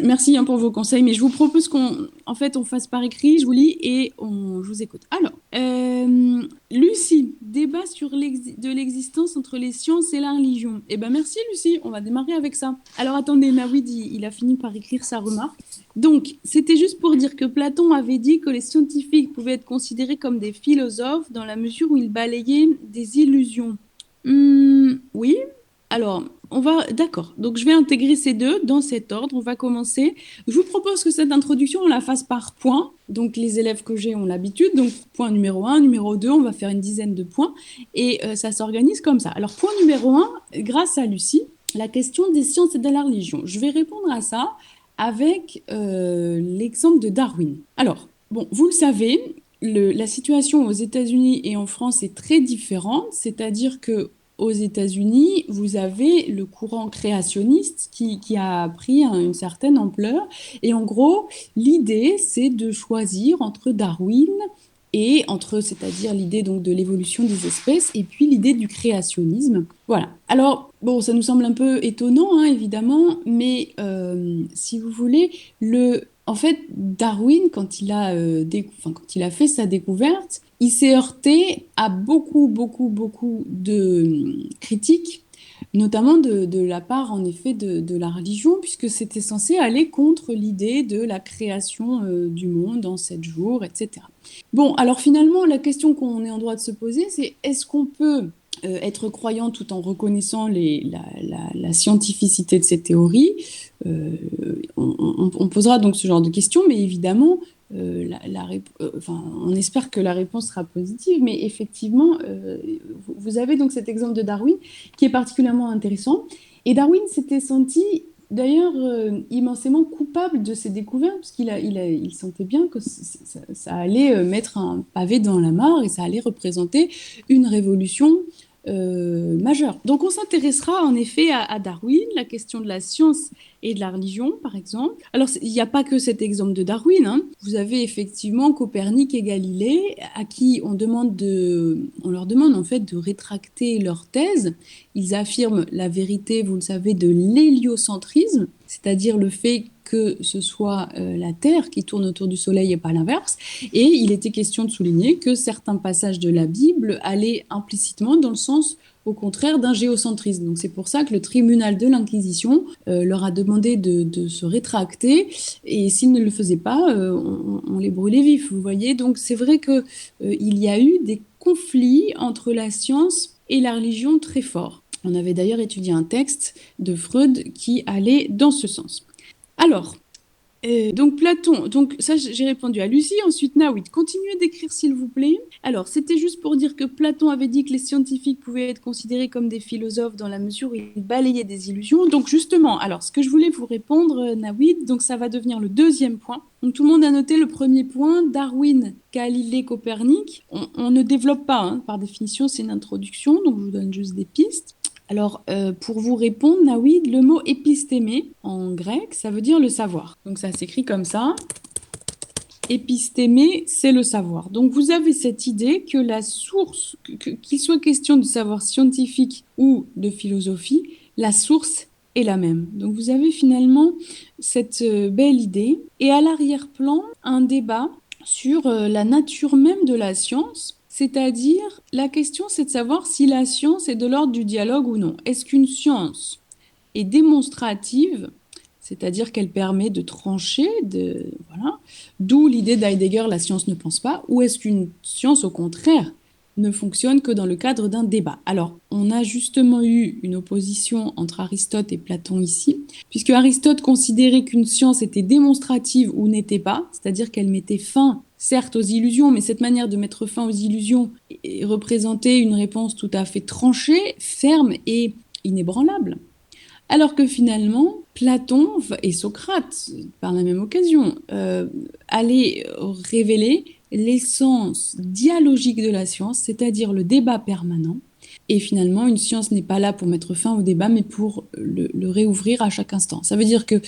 Merci hein, pour vos conseils, mais je vous propose on fasse par écrit, je vous lis et je vous écoute. Alors, Lucie, débat sur de l'existence entre les sciences et la religion. Eh bien, merci Lucie, on va démarrer avec ça. Alors, attendez, Nawid, il a fini par écrire sa remarque. Donc, c'était juste pour dire que Platon avait dit que les scientifiques pouvaient être considérés comme des philosophes dans la mesure où ils balayaient des illusions. Oui, alors, d'accord. Donc, je vais intégrer ces deux dans cet ordre. On va commencer. Je vous propose que cette introduction, on la fasse par points. Donc, les élèves que j'ai ont l'habitude. Donc, point numéro 1, numéro 2, on va faire une dizaine de points. Et ça s'organise comme ça. Alors, point numéro 1, grâce à Lucie, la question des sciences et de la religion. Je vais répondre à ça avec l'exemple de Darwin. Alors, bon, vous le savez, la situation aux États-Unis et en France est très différente. C'est-à-dire que aux États-Unis, vous avez le courant créationniste qui a pris une certaine ampleur. Et en gros, l'idée, c'est de choisir entre Darwin et c'est-à-dire l'idée donc de l'évolution des espèces et puis l'idée du créationnisme. Voilà. Alors, bon, ça nous semble un peu étonnant, hein, évidemment, mais si vous voulez, en fait, Darwin, quand il a fait sa découverte, il s'est heurté à beaucoup de critiques, notamment de la part, en effet, de la religion, puisque c'était censé aller contre l'idée de la création du monde en 7 jours, etc. Bon, alors finalement, la question qu'on est en droit de se poser, c'est est-ce qu'on peut être croyant tout en reconnaissant la scientificité de ces théories? On posera donc ce genre de questions, mais évidemment, on espère que la réponse sera positive, mais effectivement, vous avez donc cet exemple de Darwin qui est particulièrement intéressant. Et Darwin s'était senti d'ailleurs immensément coupable de ses découvertes, parce il sentait bien que ça allait mettre un pavé dans la mare et ça allait représenter une révolution majeur. Donc on s'intéressera en effet à Darwin, la question de la science et de la religion, par exemple. Alors, il n'y a pas que cet exemple de Darwin, hein. Vous avez effectivement Copernic et Galilée, à qui on leur demande en fait de rétracter leur thèse. Ils affirment la vérité, vous le savez, de l'héliocentrisme, c'est-à-dire le fait que ce soit la Terre qui tourne autour du Soleil et pas l'inverse. Et il était question de souligner que certains passages de la Bible allaient implicitement dans le sens au contraire d'un géocentrisme. Donc c'est pour ça que le tribunal de l'Inquisition leur a demandé de se rétracter, et s'ils ne le faisaient pas, on les brûlait vifs, vous voyez. Donc c'est vrai que il y a eu des conflits entre la science et la religion très forts. On avait d'ailleurs étudié un texte de Freud qui allait dans ce sens. Alors, donc Platon, donc ça j'ai répondu à Lucie, ensuite Nawid, continuez d'écrire s'il vous plaît. Alors c'était juste pour dire que Platon avait dit que les scientifiques pouvaient être considérés comme des philosophes dans la mesure où ils balayaient des illusions. Donc justement, alors ce que je voulais vous répondre Nawid, donc ça va devenir le deuxième point. Donc tout le monde a noté le premier point, Darwin, Galilée, Copernic. On ne développe pas, hein, par définition c'est une introduction, donc je vous donne juste des pistes. Alors, pour vous répondre, Nawid, le mot épistémé, en grec, ça veut dire le savoir. Donc, ça s'écrit comme ça. Épistémé, c'est le savoir. Donc, vous avez cette idée que la source, qu'il soit question de savoir scientifique ou de philosophie, la source est la même. Donc, vous avez finalement cette belle idée. Et à l'arrière-plan, un débat sur la nature même de la science. C'est-à-dire, la question, c'est de savoir si la science est de l'ordre du dialogue ou non. Est-ce qu'une science est démonstrative, c'est-à-dire qu'elle permet de trancher, voilà, d'où l'idée d'Heidegger, la science ne pense pas, ou est-ce qu'une science, au contraire, ne fonctionne que dans le cadre d'un débat? Alors, on a justement eu une opposition entre Aristote et Platon ici, puisque Aristote considérait qu'une science était démonstrative ou n'était pas, c'est-à-dire qu'elle mettait fin certes aux illusions, mais cette manière de mettre fin aux illusions représentait une réponse tout à fait tranchée, ferme et inébranlable. Alors que finalement, Platon et Socrate, par la même occasion, allaient révéler l'essence dialogique de la science, c'est-à-dire le débat permanent. Et finalement, une science n'est pas là pour mettre fin au débat, mais pour le réouvrir à chaque instant. Ça veut dire que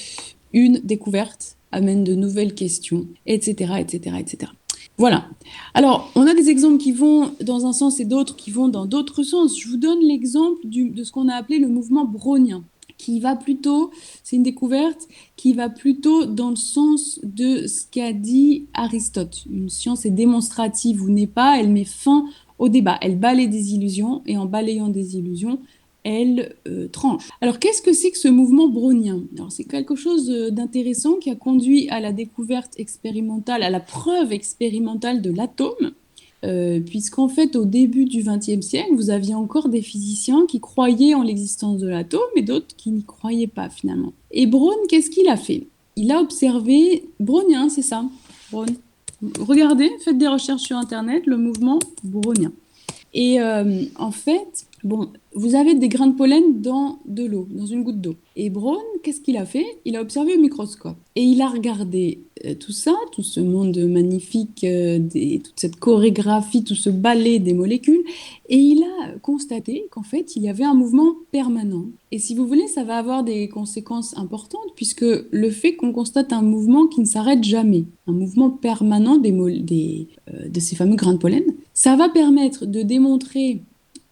une découverte amène de nouvelles questions, etc., etc., etc. Voilà. Alors, on a des exemples qui vont dans un sens et d'autres qui vont dans d'autres sens. Je vous donne l'exemple de ce qu'on a appelé le mouvement brownien, qui va plutôt, c'est une découverte qui va plutôt dans le sens de ce qu'a dit Aristote. Une science est démonstrative ou n'est pas, elle met fin au débat, elle balaye des illusions, et en balayant des illusions, elle tranche. Alors, qu'est-ce que c'est que ce mouvement brownien? Alors, c'est quelque chose d'intéressant qui a conduit à la découverte expérimentale, à la preuve expérimentale de l'atome, puisqu'en fait, au début du XXe siècle, vous aviez encore des physiciens qui croyaient en l'existence de l'atome et d'autres qui n'y croyaient pas finalement. Et Brown, qu'est-ce qu'il a fait? Il a observé, brownien, c'est ça, Brown. Regardez, faites des recherches sur Internet, le mouvement brownien. Et en fait, bon, vous avez des grains de pollen dans de l'eau, dans une goutte d'eau. Et Brown, qu'est-ce qu'il a fait? Il a observé au microscope. Et il a regardé tout ça, tout ce monde magnifique, toute cette chorégraphie, tout ce ballet des molécules. Et il a constaté qu'en fait, il y avait un mouvement permanent. Et si vous voulez, ça va avoir des conséquences importantes, puisque le fait qu'on constate un mouvement qui ne s'arrête jamais, un mouvement permanent de ces fameux grains de pollen, ça va permettre de démontrer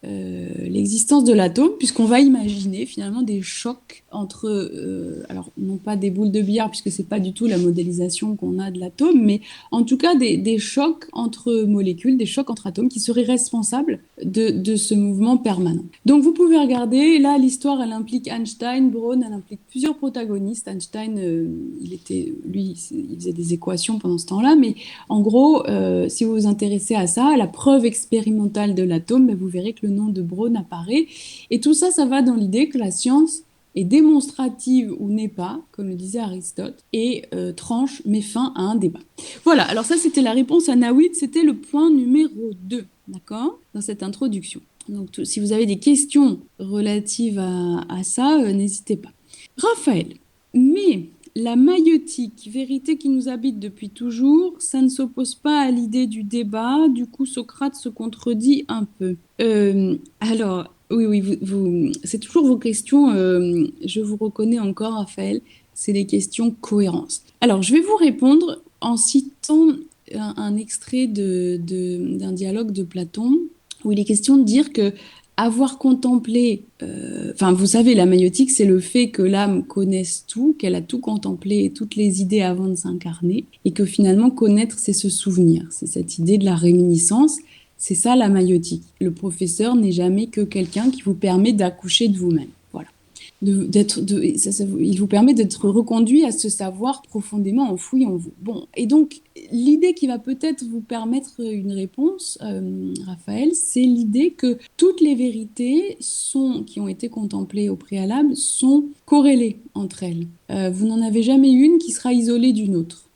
l'existence de l'atome, puisqu'on va imaginer finalement des chocs entre, alors non pas des boules de billard, puisque c'est pas du tout la modélisation qu'on a de l'atome, mais en tout cas des chocs entre molécules, des chocs entre atomes qui seraient responsables de ce mouvement permanent. Donc vous pouvez regarder, là l'histoire elle implique Einstein, Brown, elle implique plusieurs protagonistes. Einstein, il faisait des équations pendant ce temps-là, mais en gros, si vous vous intéressez à ça, à la preuve expérimentale de l'atome, vous verrez que le nom de Brown apparaît. Et tout ça, ça va dans l'idée que la science est démonstrative ou n'est pas, comme le disait Aristote, et tranche, met fin à un débat. Voilà, alors ça c'était la réponse à Nawid, c'était le point numéro 2, d'accord, dans cette introduction. Donc si vous avez des questions relatives à ça, n'hésitez pas. Raphaël, mais La maïeutique, vérité qui nous habite depuis toujours, ça ne s'oppose pas à l'idée du débat. Du coup, Socrate se contredit un peu. Alors, oui, oui, c'est toujours vos questions. Je vous reconnais encore, Raphaël. C'est les questions cohérence. Alors, je vais vous répondre en citant un extrait d'un dialogue de Platon où il est question de dire que avoir contemplé, enfin, vous savez, la maïeutique, c'est le fait que l'âme connaisse tout, qu'elle a tout contemplé, toutes les idées avant de s'incarner, et que finalement, connaître, c'est se souvenir. C'est cette idée de la réminiscence. C'est ça la maïeutique. Le professeur n'est jamais que quelqu'un qui vous permet d'accoucher de vous-même. Voilà. Il vous permet d'être reconduit à ce savoir profondément enfoui en vous. Bon, et donc l'idée qui va peut-être vous permettre une réponse, Raphaël, c'est l'idée que toutes les vérités qui ont été contemplées au préalable sont corrélées entre elles. Vous n'en avez jamais une qui sera isolée d'une autre.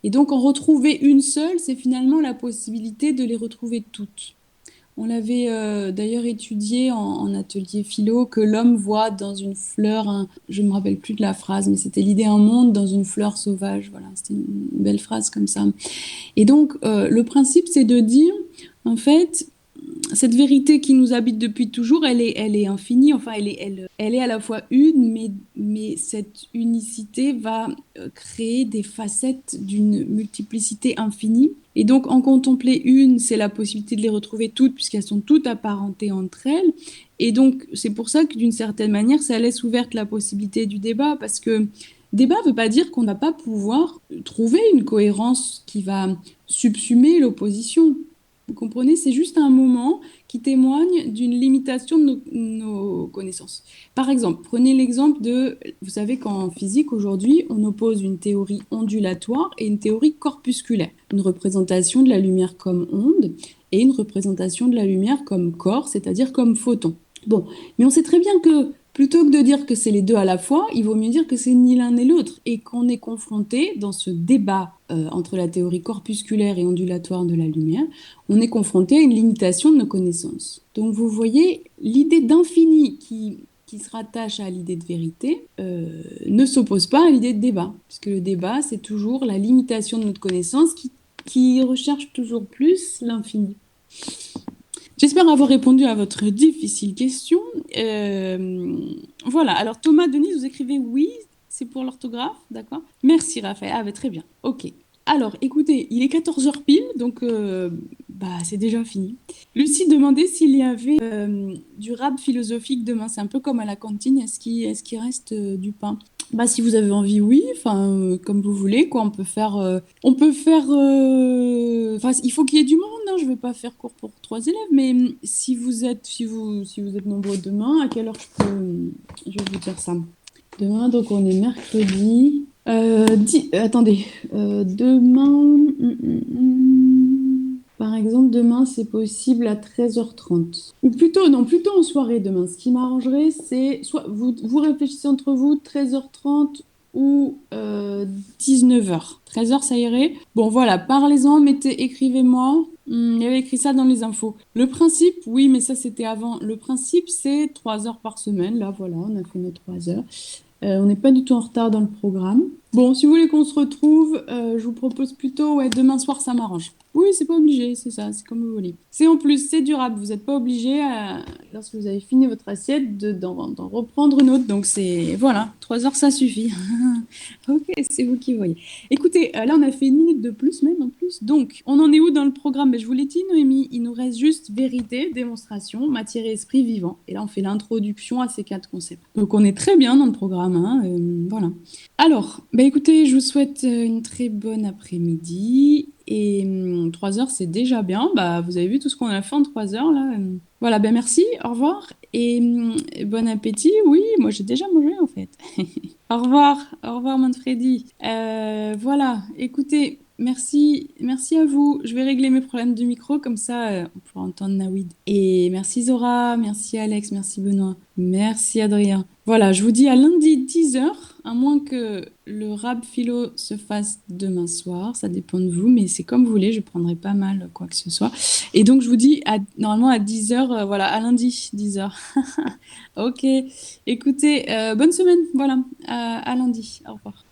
Et donc en retrouver une seule, c'est finalement la possibilité de les retrouver toutes. On l'avait d'ailleurs étudié en atelier philo, que l'homme voit dans une fleur, je ne me rappelle plus de la phrase, mais c'était l'idée un monde dans une fleur sauvage. Voilà, c'était une belle phrase comme ça. Et donc, le principe, c'est de dire, en fait, cette vérité qui nous habite depuis toujours, elle est infinie, enfin, elle est à la fois une, mais cette unicité va créer des facettes d'une multiplicité infinie. Et donc, en contempler une, c'est la possibilité de les retrouver toutes, puisqu'elles sont toutes apparentées entre elles. Et donc, c'est pour ça que d'une certaine manière, ça laisse ouverte la possibilité du débat, parce que débat ne veut pas dire qu'on ne va pas pouvoir trouver une cohérence qui va subsumer l'opposition. Vous comprenez? C'est juste un moment qui témoigne d'une limitation de nos connaissances. Par exemple, prenez l'exemple de, vous savez qu'en physique aujourd'hui, on oppose une théorie ondulatoire et une théorie corpusculaire. Une représentation de la lumière comme onde et une représentation de la lumière comme corps, c'est-à-dire comme photon. Bon, mais on sait très bien que plutôt que de dire que c'est les deux à la fois, il vaut mieux dire que c'est ni l'un ni l'autre et qu'on est confronté dans ce débat entre la théorie corpusculaire et ondulatoire de la lumière, on est confronté à une limitation de nos connaissances. Donc vous voyez, l'idée d'infini qui se rattache à l'idée de vérité ne s'oppose pas à l'idée de débat, puisque le débat, c'est toujours la limitation de notre connaissance qui recherche toujours plus l'infini. J'espère avoir répondu à votre difficile question. Voilà, alors Thomas, Denise, vous écrivez oui, c'est pour l'orthographe, d'accord? Merci Raphaël, ah bah, très bien, ok. Alors, écoutez, il est 14h pile, donc c'est déjà fini. Lucie demandait s'il y avait du rap philosophique demain. C'est un peu comme à la cantine, est-ce qu'il reste du pain? Bah, si vous avez envie, oui, enfin, comme vous voulez, quoi. Enfin, il faut qu'il y ait du monde, hein. Je vais pas faire cours pour 3 élèves, mais si vous êtes nombreux demain, à quelle heure je vais vous dire ça? Demain, donc on est mercredi. Attendez, demain, par exemple, demain, c'est possible à 13h30. Ou plutôt, non, plutôt en soirée demain. Ce qui m'arrangerait, c'est soit vous réfléchissez entre vous, 13h30 ou 19h. 13h, ça irait. Bon, voilà, parlez-en, écrivez-moi. Il y avait écrit ça dans les infos. Le principe, oui, mais ça, c'était avant. Le principe, c'est 3 heures par semaine. Là, voilà, on a fait nos 3 heures. On n'est pas du tout en retard dans le programme. Bon, si vous voulez qu'on se retrouve, je vous propose plutôt, ouais, demain soir, ça m'arrange. Oui, c'est pas obligé, c'est ça, c'est comme vous voulez. C'est en plus, c'est durable, vous n'êtes pas obligé, lorsque vous avez fini votre assiette, d'en reprendre une autre. Donc c'est, voilà, 3 heures, ça suffit. Ok, c'est vous qui voyez. Écoutez, là, on a fait 1 minute de plus, même en plus. Donc, on en est où dans le programme? Ben, je vous l'ai dit, Noémie, il nous reste juste vérité, démonstration, matière et esprit vivant. Et là, on fait l'introduction à ces 4 concepts. Donc, on est très bien dans le programme, hein, voilà. Alors, ben, écoutez, je vous souhaite une très bonne après-midi. Et 3 heures, c'est déjà bien. Bah, vous avez vu tout ce qu'on a fait en 3 heures, là. Voilà, ben merci, au revoir. Et bon appétit. Oui, moi, j'ai déjà mangé, en fait. Au revoir Manfredi. Voilà, écoutez, merci à vous. Je vais régler mes problèmes de micro, comme ça on pourra entendre Nawid. Et merci Zora, merci Alex, merci Benoît, merci Adrien. Voilà, je vous dis à lundi 10h, à moins que le rap philo se fasse demain soir, ça dépend de vous, mais c'est comme vous voulez, je prendrai pas mal quoi que ce soit. Et donc je vous dis normalement à 10h, voilà, à lundi 10h. Ok, écoutez, bonne semaine, voilà, à lundi, au revoir.